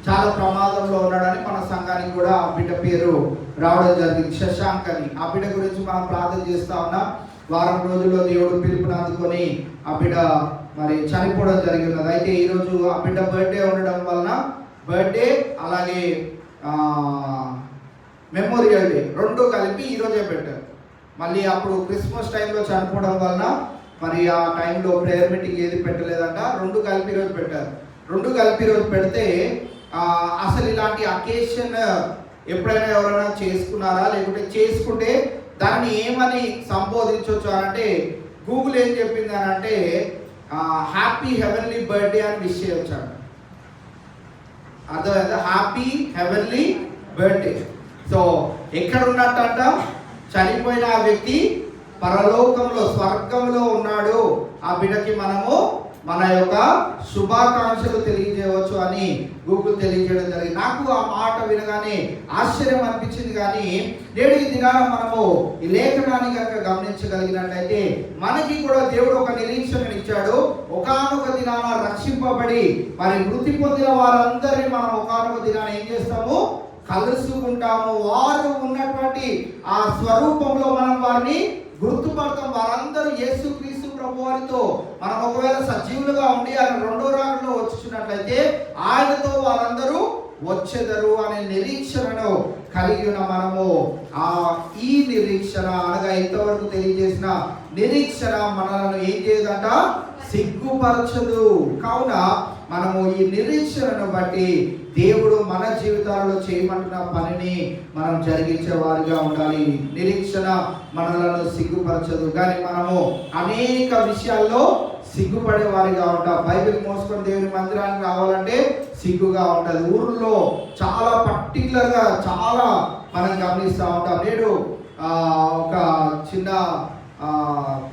చాలా ప్రమాదంలో ఉన్నాడని మన సంఘానికి కూడా ఆ బిడ్డ పేరు రావడం జరిగింది, శశాంక్ అని. ఆ బిడ్డ గురించి మనం ప్రార్థన చేస్తా ఉన్నాం. వారం రోజుల్లో దేవుడు పిలుపుని అందుకొని ఆ బిడ్డ మరి చనిపోవడం జరిగినది. అయితే ఈరోజు ఆ బిడ్డ బర్త్డే ఉండడం వలన బర్త్డే అలాగే మెమోరియల్ డే 2 కలిపి ఈరోజే పెట్టారు. మళ్ళీ అప్పుడు క్రిస్మస్ టైంలో చనిపోవడం వలన మరి ఆ టైంలో ప్రేయర్ మీటింగ్ ఏది పెట్టలేదంట, 2 కలిపి రోజు పెట్టారు. 2 కలిపి రోజు పెడితే అసలు ఇలాంటి అకేషన్ ఎప్పుడైనా ఎవరైనా చేసుకున్నారా, లేకుంటే చేసుకుంటే దాన్ని ఏమని సంబోధించవచ్చు అని అంటే, గూగుల్ ఏం చెప్పింది అని అంటే హ్యాపీ హెవెన్లీ బర్త్డే అని విష్ చేయొచ్చాడు. అర్థమైందా? Happy heavenly birthday. సో ఎక్కడ ఉన్నట్టంట? చనిపోయిన ఆ వ్యక్తి పరలోకంలో స్వర్గంలో ఉన్నాడు. ఆ బిడ్డకి మనము మన యొక్క శుభాకాంక్షలు తెలియజేయవచ్చు అని గూగుల్ తెలియజేయడం జరిగింది. నాకు ఆ మాట వినగానే ఆశ్చర్యం అనిపించింది. కానీ నేడు ఈ దినాన మనము ఈ లేఖనాన్ని కనుక గమనించగలిగినట్లయితే మనకి కూడా దేవుడు ఒక నిరీక్షణను ఇచ్చాడు. ఒకానొక దినాన రక్షింపబడి మరి మృతి పొందిన వారందరినీ మనం ఒకానొక దినాన ఏం చేస్తాము, కలుసుకుంటాము. వారు ఉన్నటువంటి ఆ స్వరూపంలో మనం వారిని గుర్తుపడతాం. వారందరూ యేసుక్రీస్తు ప్రభు వారితో మనం ఒకవేళ సజీవులుగా ఉండి ఆయన రెండో రాకడలో వచ్చినట్లయితే ఆయనతో వారందరూ వచ్చెదరు అనే నిరీక్షణను కలిగి ఉన్న మనము ఈ నిరీక్షణ అనగా ఇంతవరకు తెలియజేసిన నిరీక్షణ మనలను ఏం చేయదంట, సిగ్గుపరచదు. కావున మనము ఈ నిరీక్షణను బట్టి దేవుడు మన జీవితాలలో చేయమంటున్న పనిని మనం జరిగించే వారిగా ఉండాలి. నిరీక్షణ మనలను సిగ్గుపరచదు, కానీ మనము అనేక విషయాల్లో సిగ్గుపడే వారిగా ఉంటాం. బైబిల్ మోసుకొని దేవుని మందిరానికి రావాలంటే సిగ్గుగా ఉంటుంది. ఊర్లో చాలా పర్టికులర్గా చాలా మనం గమనిస్తూ ఉంటాం. నేడు ఒక చిన్న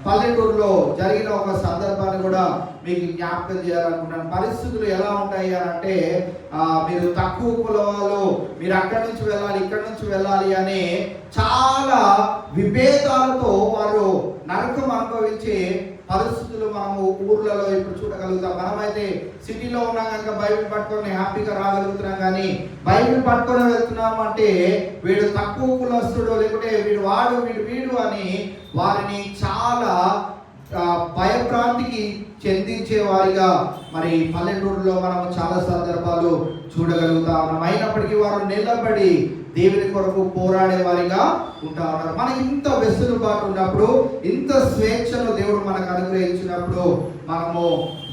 పల్లెటూరులో జరిగిన ఒక సందర్భాన్ని కూడా మీకు జ్ఞాపకం చేయాలనుకుంటున్నాను. పరిస్థితులు ఎలా ఉంటాయి అని అంటే, మీరు తక్కువ కులవాళ్ళు, మీరు అక్కడి నుంచి వెళ్ళాలి ఇక్కడి నుంచి వెళ్ళాలి అని చాలా విభేదాలతో వారు నరకం అనుభవించే పరిస్థితులు మనము ఊర్లలో ఇప్పుడు చూడగలుగుతాం. మనమైతే సిటీలో ఉన్నాం కనుక బైబిల్ పట్టుకొని హ్యాపీగా రాగలుగుతున్నాం. కానీ బైబిల్ పట్టుకొని వెళ్తున్నాము అంటే వీడు తక్కువ కులస్తుడు, లేకుంటే వీడు వాడు వీడు అని వారిని చాలా భయభ్రాంతికి చెందించే వారిగా మరి పల్లెటూరులో మనం చాలా సందర్భాలు చూడగలుగుతాం. అయినప్పటికీ వారు నిలబడి దేవుని కొరకు పోరాడే వారిగా ఉంటా ఉన్నారు. మనకి ఇంత వెసులుబాటు ఉన్నప్పుడు, ఇంత స్వేచ్ఛను దేవుడు మనకు అనుగ్రహించినప్పుడు మనము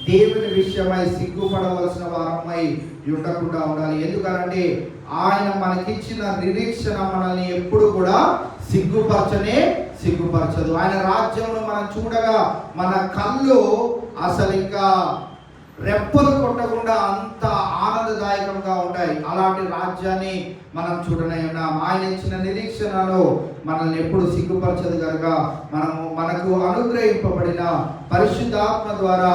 దేవుని విషయమై సిగ్గుపడవలసిన వారమై ఉండకుండా ఉండాలి. ఎందుకంటే ఆయన మనకిచ్చిన నిరీక్షణ మనల్ని ఎప్పుడు కూడా సిగ్గుపరచదు. ఆయన రాజ్యమును మనం చూడగా మన కళ్ళు అసలు ఇంకా రెప్పలు కొట్టకుండా అంత ఆనందదాయకంగా ఉంటాయి. అలాంటి రాజ్యాన్ని మనం చూడనే ఉన్నాం. ఆయన ఇచ్చిన నిరీక్షణలో మనల్ని ఎప్పుడు సిగ్గుపరచదు కనుక మనకు అనుగ్రహింపబడిన పరిశుద్ధాత్మ ద్వారా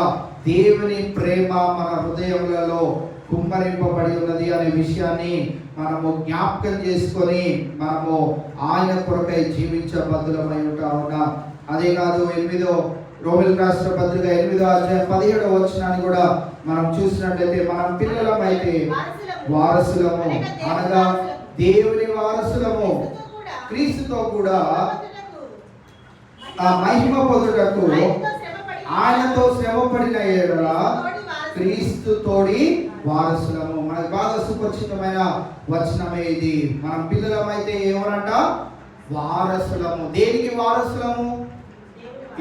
దేవుని ప్రేమ మన హృదయములలో కుమ్మరింపబడి ఉన్నది అనే విషయాన్ని మనము జ్ఞాపకం చేసుకొని మనము ఆయన కొరకై జీవించబద్దులమై ఉంటా ఉన్నాం. అదే కాదు, 8వ రోమిలకు రాసిన పత్రిక 8వ అధ్యాయం 17వ వచనాన్ని కూడా మనం చూసినట్లయితే, మనం పిల్లలమైతే వారసులము అనగా దేవుని వారసులము, క్రీస్తుతో కూడా ఆ మహిమ పొందుటకు ఆయనతో శ్రమపడిన ఎడల క్రీస్తు తోడి వారసులము. మనకు బాగా సుపరిచితమైన వచనమే ఇది. మనం పిల్లలమైతే ఏమనంట, వారసులము. దేనికి వారసులము?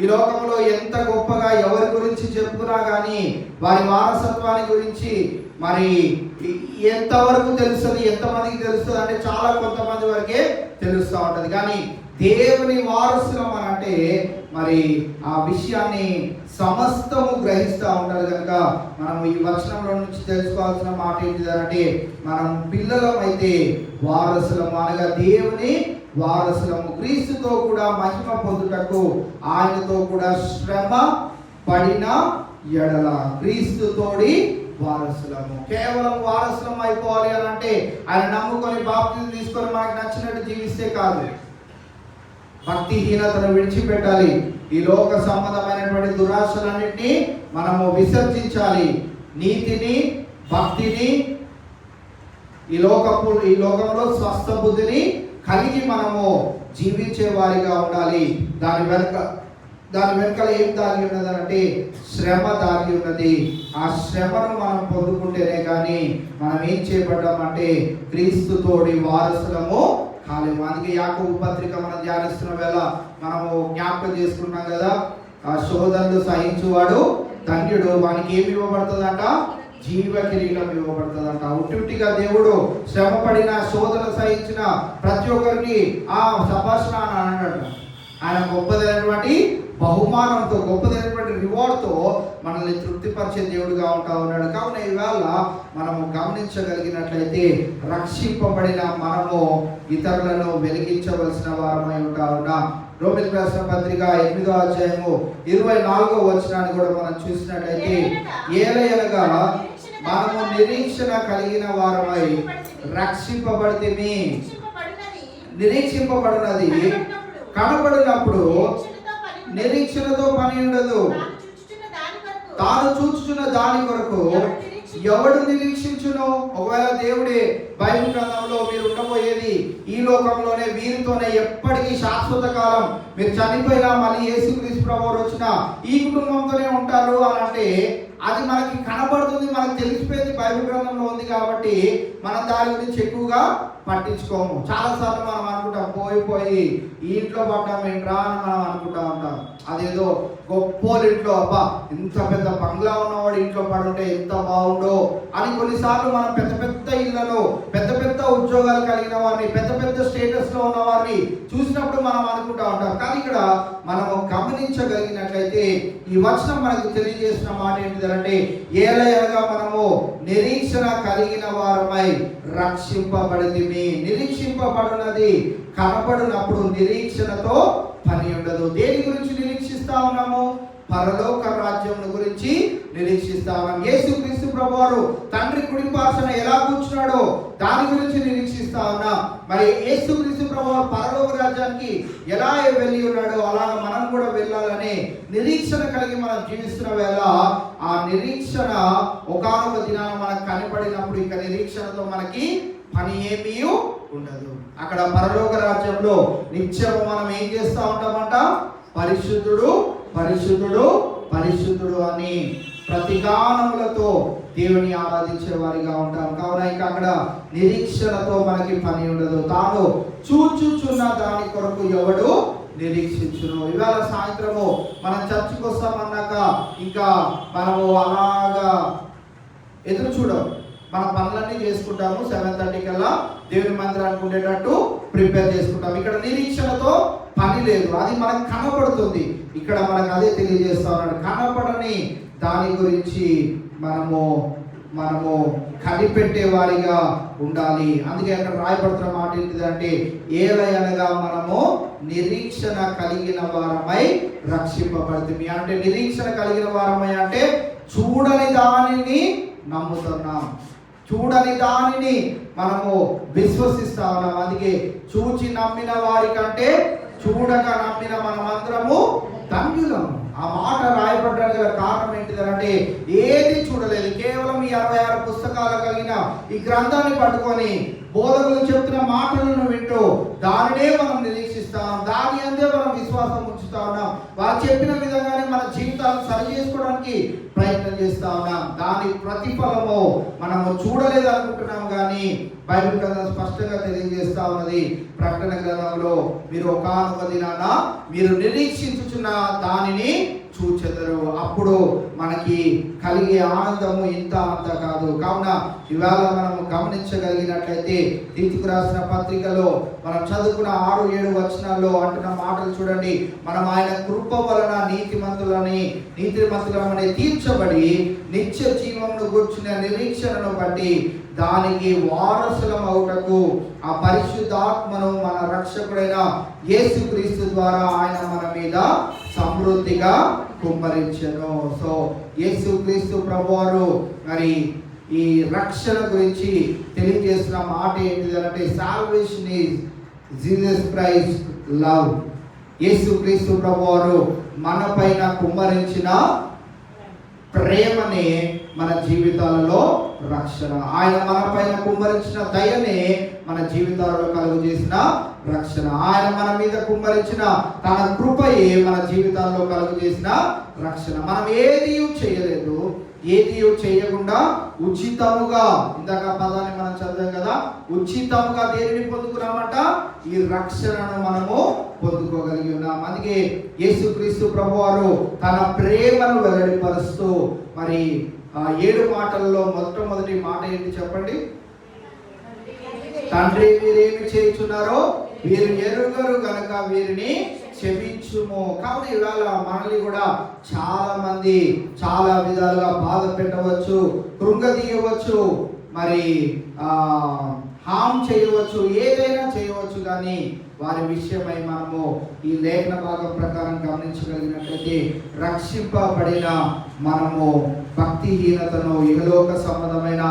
ఈ లోకంలో ఎంత గొప్పగా ఎవరి గురించి చెప్పుకున్నా కానీ వారి వారసత్వాన్ని గురించి మరి ఎంతవరకు తెలుస్తుంది, ఎంతమందికి తెలుస్తుంది అంటే చాలా కొంతమంది వరకే తెలుస్తూ ఉంటుంది. కానీ దేవుని వారసులం అని అంటే మరి ఆ విషయాన్ని సమస్తము గ్రహిస్తూ ఉంటారు కనుక మనం ఈ వచనంలో నుంచి తెలుసుకోవాల్సిన మాట ఏంటిదంటే, మనం పిల్లలమైతే వారసులము అనగా దేవుని వారసులము, క్రీస్తుతో కూడా మహిమ పొందుటకు ఆయనతో కూడా శ్రమ పడిన ఎడల క్రీస్తుతోడి వారసులము. కేవలం వారసులం అయిపోవాలి అని అంటే ఆయన నమ్ముకొని బాప్తిజం తీసుకొని మనకు నచ్చినట్టు జీవిస్తే కాదు. భక్తిహీనతను విడిచిపెట్టాలి. ఈ లోక సంబంధమైనటువంటి దురాశలన్నింటినీ మనము విసర్జించాలి. నీతిని, భక్తిని, ఈ లోకంలో స్వస్థ బుద్ధిని కలిగి మనము జీవించే వారిగా ఉండాలి. దాని వెనకాల ఏం దాగి ఉన్నది అంటే శ్రమ దాగి ఉన్నది. ఆ శ్రమను మనం పొందుకుంటేనే కానీ మనం ఏం చేయబడ్డామంటే క్రీస్తుతోడి వారసులము కాలేము. అందుకే యాకోబు పత్రిక మనం ధ్యానిస్తున్న వేళ మనము జ్ఞాపకం చేసుకున్నాం కదా, ఆ శోధనలు సహించువాడు ధన్యుడు, వానికి ఏమి ఇవ్వబడుతుందంట, జీవ కిరీటం ఇవ్వబడుతుందంట. ఉట్టిగా దేవుడు శ్రమ పడిన శోధన సహించిన ప్రతి ఒక్కరికి ఆ సంభాషణ అని అన్నాడు. ఆయన గొప్పదైనటువంటి బహుమానంతో, గొప్పదైనటువంటి రివార్డ్తో మనల్ని తృప్తిపరిచే దేవుడుగా ఉంటా ఉన్నాడు. కావున ఈవేళ మనము గమనించగలిగినట్లయితే రక్షింపబడిన మనము ఇతరులను వెలిగించవలసిన వారమై ఉంటా ఉన్నాం. రోమిలకు రాసిన పత్రిక 8వ అధ్యాయము 24వ వచనాన్ని కూడా మనం చూసినట్లయితే, ఏలయనగా మనము నిరీక్షణ కలిగిన వారమై రక్షింపబడితిమి. నిరీక్షింపబడినది కనబడినప్పుడు నిరీక్షణతో పని ఉండదు. తాను చూచుచున్న దాని కొరకు ఎవడు నిరీక్షించును? ఒకవేళ దేవుడే బైబిల్ గ్రంథంలో మీరు ఉండబోయేది ఈ లోకంలోనే, వీరితోనే ఎప్పటికీ శాశ్వత కాలం, మీరు చనిపోయినా మళ్ళీ యేసుక్రీస్తు ప్రభువు వచ్చినా ఈ కుటుంబంతోనే ఉంటారు అని అంటే, అది మనకి కనబడుతుంది, మనకు తెలిసిపోయింది, బైబిల్ గ్రంథంలో ఉంది కాబట్టి మనం దాని గురించి ఎక్కువగా పట్టించుకోము. చాలాసార్లు మనం అనుకుంటాం, పోయి ఈ ఇంట్లో పడ్డాం ఏంట్రా అని మనం అనుకుంటా ఉంటాం. అదేదో గొప్పోళ్ళ ఇంట్లో, అబ్బా ఇంత పెద్ద బంగ్లా ఉన్నవాడు ఇంట్లో పడుంటే ఎంత బాగుండో అని కొన్నిసార్లు మనం పెద్ద పెద్ద ఇళ్లలో పెద్ద పెద్ద ఉద్యోగాలు కలిగిన వారిని, పెద్ద పెద్ద స్టేటస్ లో ఉన్న వారిని చూసినప్పుడు మనం అనుకుంటా ఉంటాం. కానీ ఇక్కడ మనము గమనించగలిగినట్లయితే ఈ వచనం మనకు తెలియజేసిన మాట ఏంటిదంటే, ఏలయనగా మనము నిరీక్షణ కలిగిన వారమై రక్షింపబడితిమి. నిరీక్షింపబడినది కనబడినప్పుడు నిరీక్షణతో పని ఉండదు. దేని గురించి నిరీక్షిస్తా ఉన్నాము? పరలోక రాజ్యం గురించి నిరీక్షిస్తా ఉన్నాం. యేసుక్రీస్తు ప్రభువారు తండ్రి కుడి పార్శ్వన ఎలా కూర్చున్నాడో దాని గురించి నిరీక్షిస్తా ఉన్నాం. మరి యేసుక్రీస్తు ప్రభువారు పరలోక రాజ్యానికి ఎలా వెళ్ళి ఉన్నాడో అలాగ మనం కూడా వెళ్ళాలనే నిరీక్షణ కలిగి మనం జీవిస్తున్న వేళ ఆ నిరీక్షణ ఒకానొక దినాన మనకు కనబడినప్పుడు ఇక నిరీక్షణతో మనకి పని ఏమీ ఉండదు. అక్కడ పరలోక రాజ్యంలో నిత్యము మనం ఏం చేస్తూ ఉంటామంట? పరిశుద్ధుడు పరిశుద్ధుడు పరిశుద్ధుడు అని ప్రతిగానములతో దేవుని ఆరాధించే వారిగా ఉంటాం. కావున ఇక అక్కడ నిరీక్షణతో మనకి పని ఉండదు. తాను చూచుచున్న దాని కొరకు ఎవడు నిరీక్షించును. ఇవాళ సాయంత్రము మనం చర్చికి వస్తామన్నాక ఇంకా మనము అలాగా ఎదురు చూడం, మన పనులన్నీ చేసుకుంటాము. 7:30 కల్లా దేవుని మందిరానికి ఉండేటట్టు ప్రిపేర్ చేసుకుంటాం. ఇక్కడ నిరీక్షణతో పని లేదు, అది మనకు కనబడుతుంది. ఇక్కడ మనకు అదే తెలియజేస్తా ఉన్నాడు, కనబడని దాని గురించి మనము కనిపెట్టే వారిగా ఉండాలి. అందుకే అక్కడ రాయబడుతున్న మాట ఏంటిదంటే, ఏలయనగా మనము నిరీక్షణ కలిగిన వారమై రక్షింపబడుతుంది. అంటే నిరీక్షణ కలిగిన వారమై అంటే చూడని దానిని నమ్ముతున్నాం, చూడని దానిని మనము విశ్వసిస్తా ఉన్నాం. అందుకే చూచి నమ్మిన వారి కంటే చూడక నమ్మిన మనమందరము ధన్యులము. ఆ మాట రాయబడ్డానికి గల కారణం ఏంటిదంటే, ఏది చూడలేదు, కేవలం ఈ 66 పుస్తకాలు కలిగిన ఈ గ్రంథాన్ని పట్టుకొని బోధకులు చెప్తున్న మాటలను వింటూ దానినే మనం నిరీక్షిస్తాం, దాని అందే మనం విశ్వాసం ఉంచుతా ఉన్నాం. వారు చెప్పిన విధంగానే మన జీవితాలను సరి చేసుకోవడానికి ప్రయత్నం చేస్తా ఉన్నాం. దాని ప్రతిఫలము మనము చూడలేదు అనుకుంటున్నాం, కానీ బైబిల్ గ్రంథం స్పష్టంగా తెలియజేస్తా ఉన్నది. ప్రకటన గ్రంథంలో మీరు ఒకానొక దినాన మీరు నిరీక్షించుచున్న దానిని చూచెదరు, అప్పుడు మనకి కలిగే ఆనందము ఇంత అంత కాదు. కావున ఇవాళ మనము గమనించగలిగినట్లయితే తీతుకు రాసిన పత్రికలో మనం చదువుకున్న 6-7 వచనాల్లో అంటున్న మాటలు చూడండి. మనం ఆయన కృప వలన నీతిమంతులమని తీర్చబడి నిత్య జీవమును గూర్చిన నిరీక్షణను బట్టి దానికి వారసులం అవుటకు ఆ పరిశుద్ధాత్మను మన రక్షకుడైన యేసుక్రీస్తు ద్వారా ఆయన మన మీద సమృద్ధిగా కుమ్మరించెను. సో యేసుక్రీస్తు ప్రభువారు మరి ఈ రక్షణ గురించి తెలియజేసిన మాట ఏంటిదంటే, salvation is Jesus Christ love. యేసుక్రీస్తు ప్రభువారు మన పైన కుమ్మరించిన ప్రేమనే మన జీవితాలలో రక్షణ. ఆయన మన పైన కుమ్మరించిన దయనే మన జీవితాలలో కలుగు చేసిన రక్షణ. ఆయన మన మీద కుమ్మరించిన తన కృపయే మన జీవితాల్లో కలుగు చేసిన రక్షణ. మనం ఏది చేయలేదు, ఏది చేయకుండా ఉచితముగా, ఇందాక పదాన్ని మనం చదివాం కదా, ఉచితముగా దేనిని పొందుకున్నామంట? ఈ రక్షణను మనము పొందుకోగలిగి ఉన్నాం. అందుకే యేసుక్రీస్తు ప్రభువారు తన ప్రేమను వెల్లడిపరుస్తూ మరి 7 మాటల్లో మొట్టమొదటి మాట ఏంటి చెప్పండి? తండ్రి వీరేమి చేయుచున్నారో వీరు ఎరుగరు గనుక వీరిని క్షమించుము. కాబట్టి ఇవాళ మనల్ని కూడా చాలా మంది చాలా విధాలుగా బాధ పెట్టవచ్చు, కృంగదీయవచ్చు, మరి హామ్ చేయవచ్చు, ఏదైనా చేయవచ్చు. కానీ వారి విషయమై మనము ఈ లేఖన భాగం ప్రకారం గమనించగలిగినట్లయితే రక్షింపబడిన మనము భక్తిహీనతను, ఇహలోక సంబంధమైన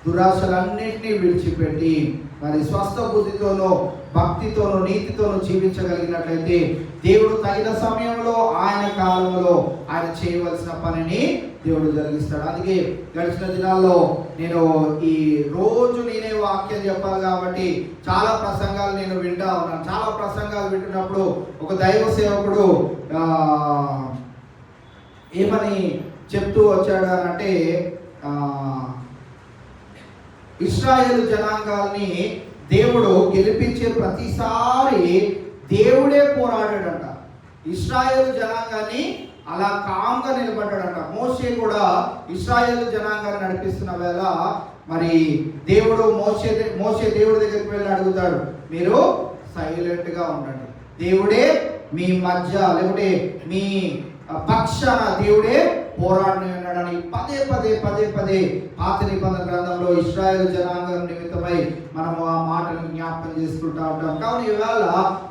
దురాశలన్నింటినీ విడిచిపెట్టి మరి స్వస్థ బుద్ధితోనూ, భక్తితోనూ, నీతితోనూ జీవించగలిగినట్లయితే దేవుడు తగిన సమయంలో, ఆయన కాలంలో ఆయన చేయవలసిన పనిని దేవుడు జరిగిస్తాడు. అందుకే గడిచిన దినాల్లో నేను ఈ రోజు నేనే వాక్యం చెప్పాలి కాబట్టి చాలా ప్రసంగాలు నేను వింటా ఉన్నాను. చాలా ప్రసంగాలు వింటున్నప్పుడు ఒక దైవ సేవకుడు ఏమని చెప్తూ వచ్చాడు అంటే, ఇశ్రాయేలు జనాంగాల్ని దేవుడు గెలిపించే ప్రతిసారి దేవుడే పోరాడాడంట. ఇశ్రాయేలు జనాంగాన్ని అలా కామ్గా నిలబడ్డాడంట. మోషే కూడా ఇశ్రాయేలు జనాంగాన్ని నడిపిస్తున్న వేళ మరి దేవుడు మోషే దేవుడి దగ్గరికి వెళ్ళి అడుగుతాడు, మీరు సైలెంట్గా ఉండండి, దేవుడే మీ మధ్య, లేకుంటే మీ పక్షాన దేవుడే పోరాడని ఉన్నాడని పదే పదే పాత నిబంధన గ్రంథంలో ఇశ్రాయేలు జనాంగం నిమిత్తమై మనము ఆ మాటను జ్ఞాపకం చేసుకుంటూ ఉంటాం. కావున ఇవాళ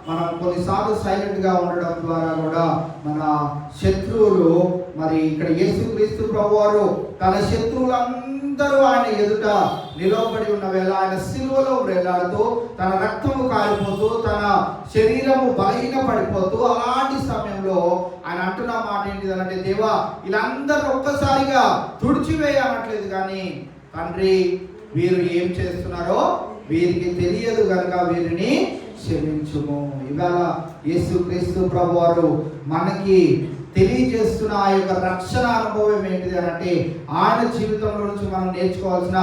మనం కొన్నిసార్లు సైలెంట్గా ఉండడం ద్వారా కూడా మన శత్రువులు, మరి ఇక్కడ యేసుక్రీస్తు ప్రభువారు తన శత్రువులందరూ ఆయన ఎదుట నిలవబడి ఉన్న వేళ ఆయన సిలువలో వేలాడుతూ, తన రక్తము కారిపోతూ, తన శరీరము బలహీన పడిపోతూ, అలాంటి సమయంలో ఆయన అంటున్న మాట ఏంటిదనంటే, దేవా వీళ్ళందరూ ఒక్కసారిగా తుడిచివేయనట్లేదు, కానీ తండ్రి వీరు ఏం చేస్తున్నారో వీరికి తెలియదు కనుక వీరిని క్షమించుము. ఇవాళ యేసుక్రీస్తు ప్రభువారు మనకి తెలియజేస్తున్న ఆ యొక్క రక్షణ అనుభవం ఏంటిది అనంటే, ఆయన జీవితంలో నుంచి మనం నేర్చుకోవాల్సిన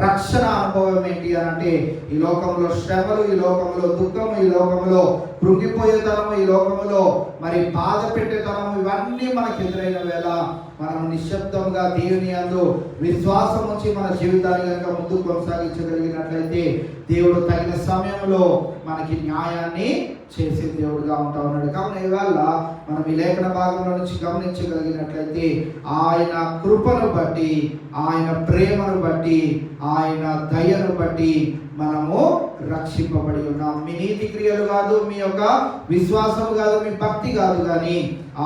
రక్షణ అనుభవం ఏంటి అనంటే, ఈ లోకంలో శ్రమలు, ఈ లోకంలో దుఃఖము, ఈ లోకంలో కృంగిపోయేతనము, ఈ లోకంలో మరి బాధ పెట్టేతనము, ఇవన్నీ మనకు ఎదురైన వేళ మనం నిశ్శబ్దంగా దేవుని యందు విశ్వాసం ఉంచి మన జీవితాన్ని కనుక ముందుకు కొనసాగించగలిగినట్లయితే దేవుడు తగిన సమయంలో మనకి న్యాయాన్ని చేసే దేవుడుగా ఉంటా ఉన్నాడు. కావున ఇవాళ మనం ఈ లేఖన భాగంలో నుంచి గమనించగలిగినట్లయితే ఆయన కృపను బట్టి, ఆయన ప్రేమను బట్టి, ఆయన దయను బట్టి మనము రక్షింపబడి ఉన్నాం. మీ నీతి క్రియలు కాదు, మీ యొక్క విశ్వాసం కాదు, మీ భక్తి కాదు, కానీ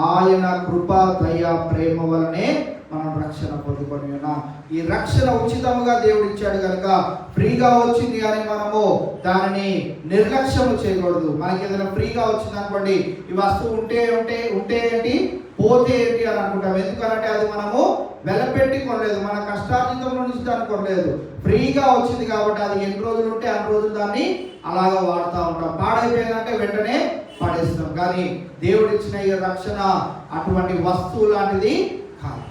ఆయన కృప, దయ, ప్రేమ వలనే మనం రక్షణ పొందుకొని ఉన్నాం. ఈ రక్షణ ఉచితంగా దేవుడు ఇచ్చాడు కనుక ఫ్రీగా వచ్చింది అని మనము దానిని నిర్లక్ష్యం చేయకూడదు. మనకి ఏదైనా ఫ్రీగా వచ్చింది అనుకోండి, ఈ వస్తువు ఉంటే ఏంటి, పోతే ఏంటి అని అనుకుంటాం. ఎందుకంటే అది మనము వెలపెట్టి కొనలేదు, మన కష్టార్జితంలో నుంచి దాన్ని కొనలేదు. ఫ్రీగా వచ్చింది కాబట్టి అది ఎన్ని రోజులు ఉంటే అన్ని రోజులు దాన్ని అలాగా వాడుతూ ఉంటాం. పాడైపోయిందంటే వెంటనే పడేస్తాం. కానీ దేవుడు ఇచ్చిన ఈ రక్షణ అటువంటి వస్తువు లాంటిది కాదు.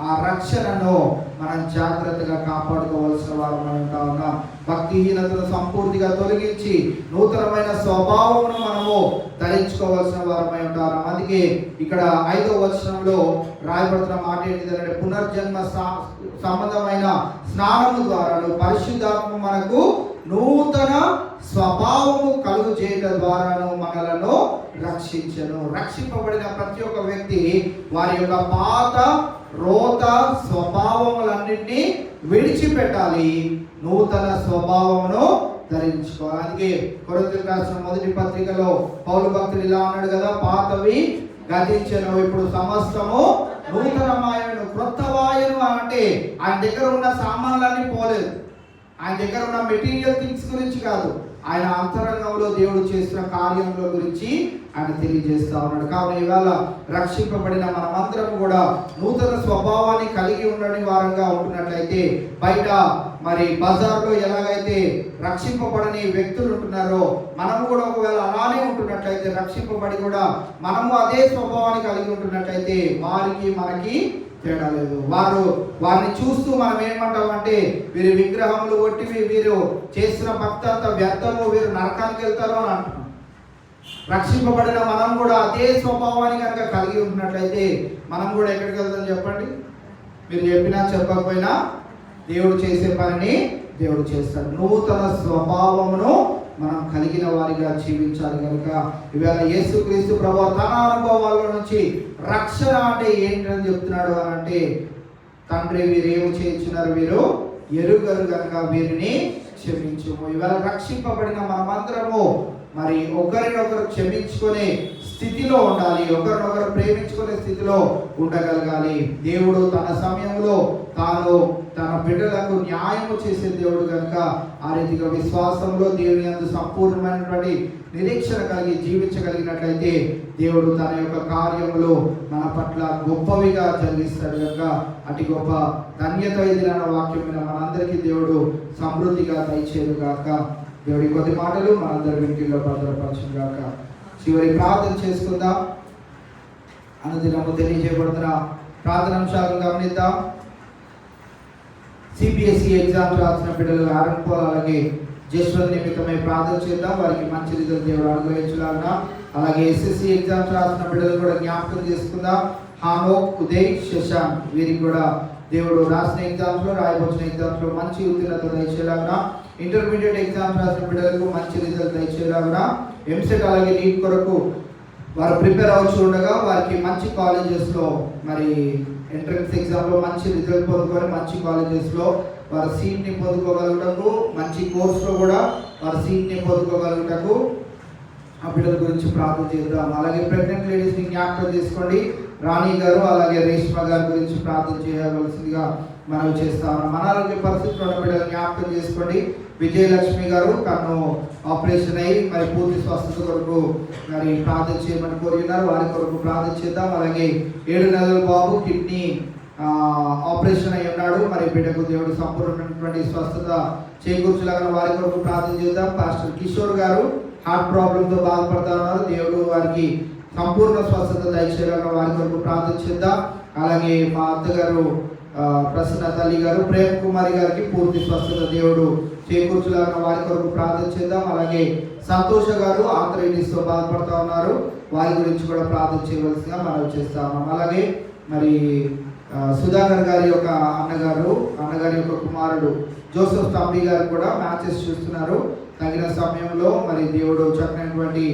ఆ రక్షణను మనం జాగ్రత్తగా కాపాడుకోవాల్సిన వారు ఉంటా ఉన్నాం. భక్తిహీనతను సంపూర్తిగా తొలగించి నూతనమైన స్వభావమును మనము ధరించుకోవాల్సిన వారమై ఉంటారు. అందుకే ఇక్కడ 5వ వచనంలో రాయబడుతున్న మాట ఏంటిదంటే, పునర్జన్మ సంబంధమైన స్నానము ద్వారాను పరిశుద్ధాత్మ మనకు నూతన స్వభావము కలుగు చేయడం ద్వారాను మనలను రక్షించను. రక్షింపబడిన ప్రతి ఒక్క వ్యక్తి వారి యొక్క పాత రోత స్వభావములన్నింటినీ విడిచిపెట్టాలి, నూతన స్వభావమును ధరించుకోవాలి. అందుకే కొరింథీయులకు రాసిన మొదటి పత్రికలో పౌలు భక్తుడు ఇలా అన్నాడు కదా, పాతవి గతించెను, ఇప్పుడు సమస్తము నూతనమాయను. క్రొత్త వాయును అంటే ఆయన దగ్గర ఉన్న సామాన్లన్నీ పోలేదు, ఆయన దగ్గర ఉన్న మెటీరియల్ థింగ్స్ గురించి కాదు, ఆయన అంతరంగంలో దేవుడు చేసిన కార్యంలో గురించి ఆయన తెలియజేస్తా ఉన్నాడు. కావున ఇవాళ రక్షింపబడిన మనమందరం కూడా నూతన స్వభావాన్ని కలిగి ఉండని వారంగా ఉంటున్నట్లయితే, బయట మరి బజార్లో ఎలాగైతే రక్షింపబడని వ్యక్తులు ఉంటున్నారో మనము కూడా ఒకవేళ అలానే ఉంటున్నట్లయితే, రక్షింపబడి కూడా మనము అదే స్వభావాన్ని కలిగి ఉంటున్నట్లయితే వారికి మనకి తేడా లేదు. వారిని చూస్తూ మనం ఏమంటామంటే, వీరి విగ్రహములు కొట్టివి, వీరు చేసిన భక్తి అంతా వ్యర్థము, వీరు నరకానికి వెళ్తారు అని అంటున్నాం. రక్షింపబడిన మనం కూడా అదే స్వభావాన్ని కనుక కలిగి ఉంటున్నట్లయితే మనం కూడా ఎక్కడికి వెళ్తాం చెప్పండి? మీరు చెప్పినా చెప్పకపోయినా దేవుడు చేసే పనిని దేవుడు చేస్తాడు. నూతన స్వభావమును మనం కలిగిన వారిగా జీవించాలి కనుక ఇవాళ యేసుక్రీస్తు ప్రభువు తన అనుభవాల నుంచి రక్షణ అంటే ఏంటని చెప్తున్నాడు అని అంటే, తండ్రి వీరేమి చేయించున్నారు వీరు ఎరుగరు కనుక వీరిని క్షమించుము. ఇవాళ రక్షింపబడిన మనమందరము మరి ఒకరినొకరు క్షమించుకునే స్థితిలో ఉండాలి, ఒకరినొకరు ప్రేమించుకునే స్థితిలో ఉండగలగాలి. దేవుడు తన సమయంలో తాను తన బిడ్డలకు న్యాయము చేసే దేవుడు కనుక ఆ రీతిగా విశ్వాసంలో దేవుని యందు సంపూర్ణమైనటువంటి నిరీక్షణ కలిగి జీవించగలిగినట్లయితే దేవుడు తన యొక్క కార్యములు మన పట్ల గొప్పవిగా జరిగిస్తాడు కనుక అతి గొప్ప ధన్యత ఎదిరిన వాక్యమైన మనందరికీ దేవుడు సమృద్ధిగా దయచేయడు గాక. దేవుడి కొద్ది మాటలు మనందరి వెంటిలో భద్రపరచం గాక. చివరి ప్రార్థన చేసుకుందాం. అనుదినము తెలియజేయబడుతున్న ప్రార్థనాంశాలను గమనిద్దాం. సిబిఎస్ఈ ఎగ్జామ్స్ రాసిన బిడ్డలు ఆరన్ పోల్ అలాగే జస్వంత్ నిమిత్తమై ప్రార్థన చేద్దాం. వారికి మంచి రిజల్ట్ దేవుడు అనుగ్రహించాలన్నా. అలాగే ఎస్ఎస్సి ఎగ్జామ్స్ రాసిన బిడ్డలు కూడా జ్ఞాపకం చేసుకుందాం. హానోక్, ఉదయ్, శశాంక్ వీరికి కూడా దేవుడు రాసిన ఎగ్జామ్స్లో రాయబోచిన ఎగ్జామ్స్లో మంచి ఉత్తీర్ణత దయచేయాలన్నా. ఇంటర్మీడియట్ ఎగ్జామ్స్ రాసిన బిడ్డలకు మంచి రిజల్ట్ దయచేయాలన్నా. ఎంసెట్ అలాగే నీట్ కొరకు వారు ప్రిపేర్ అవచ్చు ఉండగా వారికి మంచి కాలేజెస్లో మరి ఎంట్రన్స్ ఎగ్జామ్లో మంచి రిజల్ట్ పొందుకొని మంచి కాలేజెస్లో వారి సీట్ని పొందుకోగలుగుటకు, మంచి కోర్సులో కూడా వారి సీట్ని పొందుకోగలుగుటకు ఆ బిడ్డల గురించి ప్రార్థన చేద్దాం. అలాగే ప్రెగ్నెంట్ లేడీస్ని జ్ఞాపకం చేసుకోండి. రాణి గారు అలాగే రేష్మ గారి గురించి ప్రార్థన చేయవలసిందిగా మనం చేస్తాము. మన ఆరోగ్య పరిస్థితుల్లో ఉన్న బిడ్డలు జ్ఞాపకం చేసుకోండి. విజయలక్ష్మి గారు కన్ను ఆపరేషన్ అయ్యి మరి పూర్తి స్వస్థత కొరకు మరి ప్రార్థన చేయమని కోరుతున్నారు. వారి కొరకు ప్రార్థన చేద్దాం. అలాగే 7 నెలల బాబు కిడ్నీ ఆపరేషన్ అయి ఉన్నాడు. మరి బిడ్డకు దేవుడు సంపూర్ణమైనటువంటి స్వస్థత చేకూర్చలాగా వారి కొరకు ప్రార్థన చేద్దాం. పాస్టర్ కిషోర్ గారు హార్ట్ ప్రాబ్లంతో బాధపడతా ఉన్నారు. దేవుడు వారికి సంపూర్ణ స్వస్థత దయచేయలాగా వారి కొరకు ప్రార్థన చేద్దాం. అలాగే మా అత్తగారు ప్రసన్న తల్లి గారు ప్రేమ్ కుమారి గారికి పూర్తి స్వస్థత దేవుడు చేకూర్చలాగా వారి కొరకు ప్రార్థన చేద్దాం. అలాగే సంతోష గారు ఆర్థరైటిస్తో బాధపడతా ఉన్నారు. వారి గురించి కూడా ప్రార్థన చేయవలసిందిగా మనం చేస్తాము. అలాగే మరి సుధాకర్ గారి యొక్క అన్నగారి యొక్క కుమారుడు జోసెఫ్ తంబి గారు కూడా మ్యాచెస్ చూస్తున్నారు. తగిన సమయంలో మరి దేవుడు చక్కనటువంటి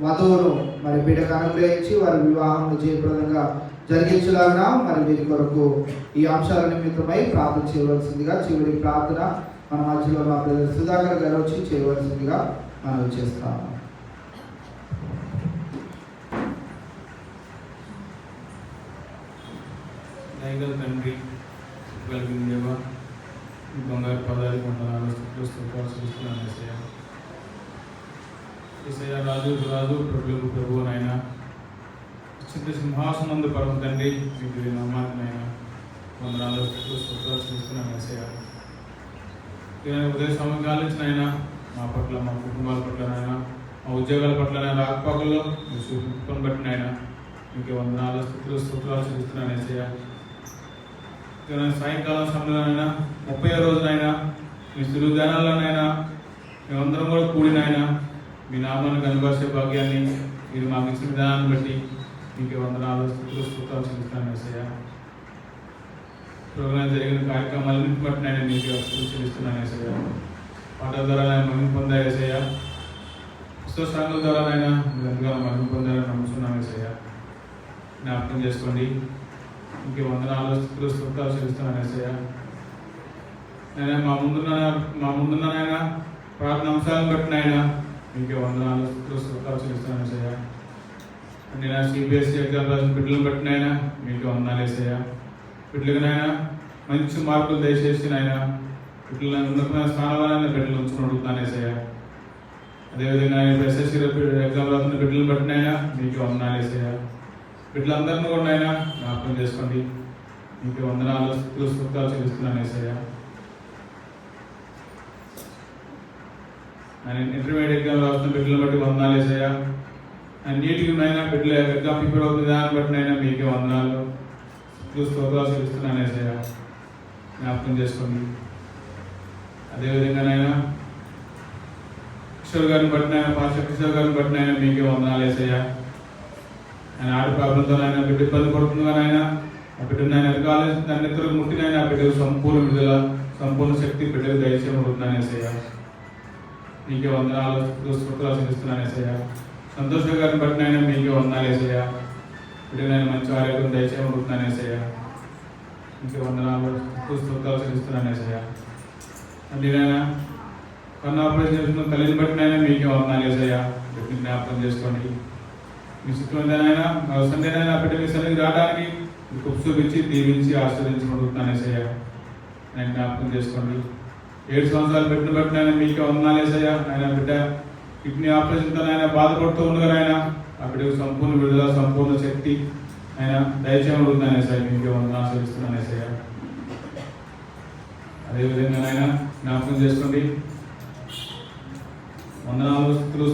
వధువును మరి బిడ్డకు అనుగ్రహించి వారి వివాహం జయప్రదంగా జరిగించలాగా మరి వీరి కొరకు ఈ అంశాల నిమిత్తమై ప్రార్థన చేయవలసిందిగా చివరి ప్రార్థన మన మధ్యలో మా బ్రదర్ సుధాకర్ గారు వచ్చి చేయవలసిందిగా మనం చేస్తాము. దయగల తండ్రి, కలిగిన దేవ, ఈ బంగారు పదాలు వందనాలు చూస్తున్నాను. ఏసయ్య రాజు ప్రభు నాయన చింత సింహాసనందు పరమ తండ్రి, మీకు నమ్మాలి నాయన వందనాలు చూస్తున్నాను. ఏసయ్య ఉదయ సమయం కాలించిన ఆయన మా పట్ల, మా కుటుంబాల పట్ల నాయన, మా ఉద్యోగాల పట్ల రాకపోకల్లో మీరు చూపుకొని బట్టి నాయన మీకు వందనాలు స్తోత్రాలు చూస్తున్నాను. ఏసయ్య సాయంకాలం సమయంలోనైనా 30వ రోజునైనా మీ సులువు ధ్యానాల్లోనైనా మేమందరం కూడా కూడినైనా మీ నామాన్ని కనబరిచే భాగ్యాన్ని మీరు మాకు ఇచ్చిన విధానాన్ని బట్టి మీకు వందనాలు స్తోత్రాలు చెల్లిస్తున్నాను. ఏసయ్య ప్రోగ్రాం జరిగిన కార్యక్రమాలన్నింటి బట్టి నేను మీకు చెల్లిస్తున్నాను. ఏసయ్య పాటల ద్వారా నేను మహిమ పొందా. ఏసయ్య పుస్తకాల ద్వారా నైనా మీరు ఎంతగా మహిమ పొందాలని నమ్ముతున్నాను. ఏసయ్య జ్ఞాపకం చేసుకోండి. ఇంకే వందనాలు స్తోత్రాలు చెల్లిస్తున్నాను. ఏసయ్య నేను మా ముందున్నానైనా ప్రార్థన అంశాలను బట్టి నాయన ఇంకే వందనాలు స్తోత్రాలు చెల్లిస్తున్నాను. ఏసయ్య నేను సిబిఎస్ఈ ఎగ్జామ్ రాసిన బిడ్డలను బట్టి నాయన మీకు వందనాలు. ఏసయ్య బిడ్డలకు నాయన మంచి మార్కులు దయచేసి నాయన బిడ్డలను ఉన్నతమైన స్థానాలను బిడ్డలు ఉంచుకుని అడుగుతున్నాను. ఏసయ్య అదేవిధంగా ఎస్ఎస్సీ ఎగ్జామ్ రాసిన బిడ్డలను బట్టి నాయన మీకు వందనాలు. ఏసయ్య బిడ్డలందరినీ కూడా నాయన జ్ఞాపకం చేసుకోండి. మీకు వందనాలు స్తోత్రాలు చెల్లిస్తున్నాను. ఏసయ్య ఆయన ఇంటర్మీడియట్ ఎగ్జామ్ రాస్తున్న బిడ్డలను బట్టి వందనాలు. ఏసయ్య ఆయన నీటికి నైనా బిడ్డల ఎగ్జామ్ ప్రిపేర్ అవుతున్న దాన్ని బట్టి నైనా మీకే వందనాలు స్తోత్రాలు చెల్లిస్తున్నాను. ఏసయ్య జ్ఞాపకం చేసుకోండి. అదేవిధంగా నైనా కిషోర్ గారిని బట్టి నైనా పాస్టర్ కిషోర్ గారిని బట్టి నైనా మీకే వందనాలు. ఏసయ్య ఆయన ఆడ ప్రాబ్లంతో ఆయన బిడ్డ ఇబ్బంది పడుతుందిగా నాయన ఆ బిడ్డను ఆయన ఎదగాలి దాన్ని ఇతరులకు ముట్టినైనా ఆ బిడ్డకు సంపూర్ణ విడుదల సంపూర్ణ శక్తి బిడ్డకు దయచేయబడుతున్నాను. ఏసయ్య మీకే వందనాలు స్తోత్రాలు చెల్లిస్తున్నాను. ఏసయ్య సంతోష గారిని బట్టి అయినా మీకే వందనాలు. ఏసయ్య బిడ్డకు నేను మంచి ఆరోగ్యం దయచేయబడుతున్నాను. ఏసయ్య మీకు వందనాలు స్తుతులు చెల్లిస్తున్నాను యేసయ్యా. నాయన కన్ను ఆపరేషన్ చేస్తున్న తల్లిని బట్టి నాయన మీకే వందనాలు యేసయ్యా. బిడ్డని జ్ఞాపకం చేసుకోండి. మీ చిత్రమైనా సందేనైనా బిడ్డ మీ సన్నిధికి రావడానికి మీకు చూపించి దీవించి ఆశీర్వదించబడుతున్నాను యేసయ్యా. నేను జ్ఞాపకం చేసుకోండి. 7 సంవత్సరాలు బిడ్డను బట్టి నాయన మీకే వందనాలు యేసయ్యా. ఆయన బిడ్డ కిడ్నీ ఆపరేషన్తో ఆయన బాధపడుతూ ఉండగా ఆయన ఆ బిడ్డకు సంపూర్ణ విడుదల సంపూర్ణ శక్తి ఆయన దయచేయబడుతున్నాను యేసయ్యా. మీకే వందనాలు చెల్లిస్తున్నాను యేసయ్యా. అదేవిధంగా ఆయన జ్ఞాపకం చేసుకోండి. వందనాలు స్తుతులు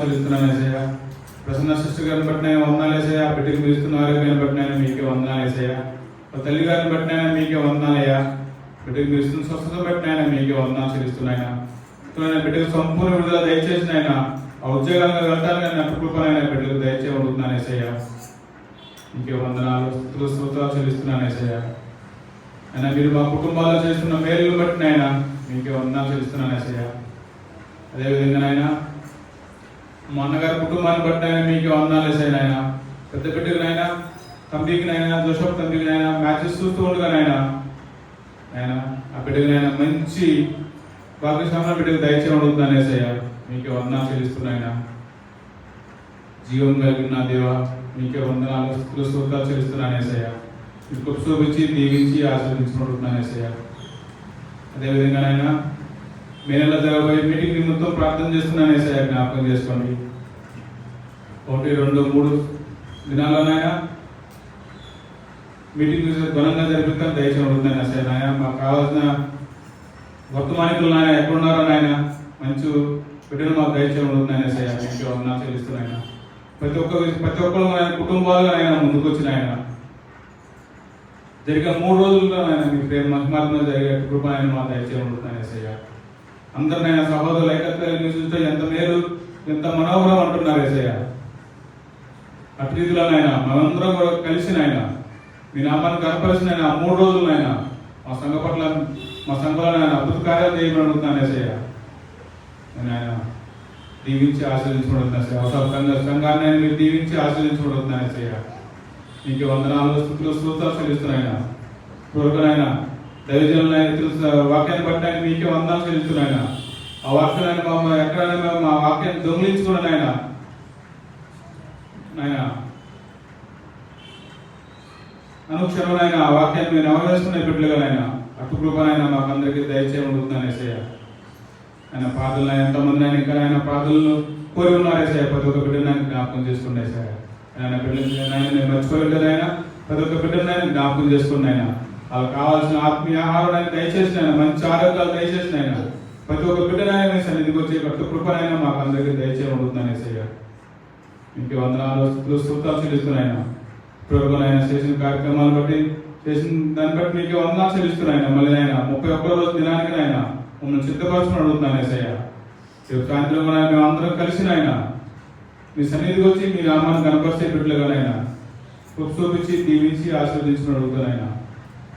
చెల్లిస్తున్నాను యేసయ్యా. ప్రసన్న సిస్టర్ గారిని బట్టి నేను వందనాలు యేసయ్యా. బిడ్డకి మీరు ఇస్తున్న ఆరోగ్యాన్ని బట్టి నేను మీకే వందనాలు యేసయ్యా. తల్లి గారిని బట్టి నేను మీకే వందనాలయ్యా. బిడ్డకి మీరు ఇస్తున్న స్వస్థత బట్టి నేను మీకే వందనాలు చెల్లిస్తున్నాయన. బిడ్డకు సంపూర్ణ విడుదల దయచేసిన ఆయన ఆ ఉద్యోగాలుగా వెళ్తాను కానీ నాకు కృపనైనా బిడ్డకు దయచేయబడుతున్నాను యేసయ్యా. మీకే వందనాలు స్తుతులు చెల్లిస్తున్నాను యేసయ్యా. అయినా మీరు మా కుటుంబాల్లో చేస్తున్న మేలును బట్టి నాయన మీకే వందనాలు చెల్లిస్తున్నాను యేసయ్యా. అదేవిధంగా నాయన మా అన్నగారి కుటుంబాన్ని బట్టి ఆయన మీకే వందనాలు యేసయ్యా. నాయన పెద్ద బిడ్డకి నాయన తండ్రికి నాయన జోషప్ తండ్రికి నాయన మ్యాచెస్ చూస్తూ ఉండగా నాయన ఆ బిడ్డకి నాయన మంచి భాగ్యస్వామ్య బిడ్డకు దయచేయబడుతున్నాను యేసయ్యా. మీకే వందనాలు చెల్లిస్తున్నాయన. జీవం కలిగిన నా దేవా మీకే వందనాలు స్తుతులు చెల్లిస్తున్నాను యేసయ్యా. మీకు చూపించి దీవించి ఆశీర్వదించబడుతున్నాను యేసయ్యా. అదేవిధంగా నాయన మే నెల జరగబోయే మీటింగ్ నిమిత్తం ప్రార్థన చేస్తున్నాను యేసయ్యా. జ్ఞాపకం చేసుకోండి. 1, 2, 3 దినాల్లోనైనా మీటింగ్ ఘనంగా జరిపిస్తాను దయచేయబడుతున్నాను యేసయ్యా. నాయన మాకు కావాల్సిన వర్తమానికులు నాయన ఎక్కడున్నారో నాయన మంచి బిడ్డలు మాకు దయచేయబడుతున్నాను యేసయ్యా. మీకే వందనాలు చెల్లిస్తున్నాయన. ప్రతి ఒక్కరు ఆయన కుటుంబాలుగా ఆయన ముందుకు వచ్చిన ఆయన జరిగిన 3 రోజుల్లో ఆయన మీ ప్రేమ మహిమాత్మ జరిగే కృప ఆయన మా దయచేయబడుతున్నాను యేసయ్యా. అందరినైనా సహోదరులు ఏకత్వాన్ని చూస్తే ఎంత మేలు ఎంత మనోహరం అంటున్నారు యేసయ్యా. అటు రీతిలోనైనా మనందరం కూడా కలిసి నాయన మీ నామాన్ని కనపరిచిన ఆయన 3 రోజులైనా మా సంఘ పట్ల మా సంఘంలో ఆయన అద్భుత కార్యాలు చేయబడుతున్నాను యేసయ్యా. ఆయన దీవించి ఆశీర్వదించబడుతున్నాను సంఘాన్ని ఆయన మీరు దీవించి ఆశీర్వదించబడుతున్నాను యేసయ్యా. మీకు వందనాలు స్తుతులు చెల్లిస్తున్నాయన. పూర్వకనైనా దైవజనులైన తెలుసు వాక్యాన్ని బట్టి ఆయన మీకే వందనాలు చెల్లిస్తున్నాయన. ఆ వాక్యాన్ని ఎక్కడైనా మేము మా వాక్యాన్ని దొంగిలించుకున్నాను ఆయన అనుక్షణమైన ఆ వాక్యాన్ని మేము నెరవేరుస్తున్న బిడ్డలుగా ఆయన అటు కృపనైనా మాకు అందరికీ దయచేయబడుతున్నాను యేసయ్యా. ఆయన ప్రార్థనలు ఎంతమంది ఆయన ఇంకా ఆయన ప్రార్థనలు కోరి ఉన్నారు యేసయ్యా. ప్రతి ఒక్క బిడ్డను ఆయన జ్ఞాపకం చేసుకున్నాయి యేసయ్యా. ఆయన బిడ్డలు ఆయన మేము మర్చిపోలేదు ఆయన ప్రతి ఒక్క బిడ్డను ఆయన జ్ఞాపకం చేసుకున్న ఆయన వాళ్ళకి కావాల్సిన ఆత్మీయ ఆహారం ఆయన దయచేసిన ఆయన మంచి ఆరోగ్యాలు దయచేసిన ఆయన ప్రతి ఒక్క బిడ్డను ఆయన మీ సన్నిధికి వచ్చే ప్రతి కృపనైనా మాకు అందరికీ దయచేయబడుతున్నాను యేసయ్యా. మీకు వందనాలు స్తుతులు చెల్లిస్తున్నాయన. ఇప్పుడు ఆయన చేసిన కార్యక్రమాలు బట్టి చేసిన దాన్ని బట్టి మీకు వందనాలు చెల్లిస్తున్నాయన. మళ్ళీ ఆయన 31వ రోజు దినానికి ఆయన మమ్మల్ని సిద్ధపరచుకుని అడుగుతున్నాను యేసయ్యా. రేపు సాయంత్రం కూడా మేము అందరం కలిసి ఆయన మీ సన్నిధికి వచ్చి మీ నామాన్ని కనపరిచే బిడ్డలుగానైనా కృప చూపించి దీవించి ఆశీర్వదించుకుని అడుగుతున్నాయన.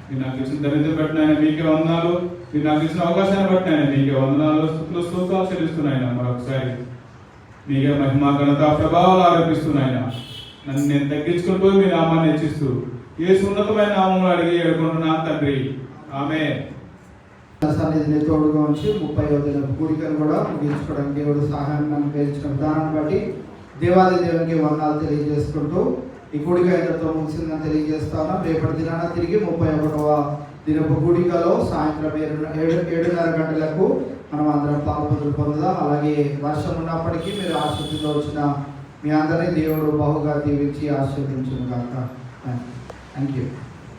మీరు నాకు ఇచ్చిన దరిద్రం బట్టి ఆయన మీకే వందనాలు. మీరు నాకు ఇచ్చిన అవకాశాన్ని బట్టి ఆయన మీకే వందనాలు స్తుతులు చెల్లిస్తున్నాయన. మరొకసారి మీకే మహిమ ఘనత ప్రభావాలు ఆరోపిస్తున్నాయన. నన్ను నేను తగ్గించుకుంటూ మీ నామాన్ని హెచ్చిస్తూ యేసు ఉన్నతమైన నామంలో అడిగి ఏడుకుంటున్నాను తండ్రి. ఆమేన్. సన్నిధిని తోడుగా ఉంచి 30వ దినపు కూడికను కూడా ముగించుకోవడానికి దేవుడు సహాయం నన్ను పేర్చిన విధానాన్ని బట్టి దేవాది దేవునికి వందనాలు తెలియజేసుకుంటూ ఈ కూడిక ఎంతతో ముగిసిందని తెలియజేస్తాను. రేపటి దినాన తిరిగి 31వ దినపు కూడికలో సాయంత్రం 7:30 గంటలకు మనం అందరం పాల్పొందులు పొందుదాం. అలాగే వర్షం ఉన్నప్పటికీ మీరు ఆశీర్వదిలో వచ్చిన మీ అందరినీ దేవుడు బహుగా దీవించి ఆశీర్వదించును గాక. Thank you.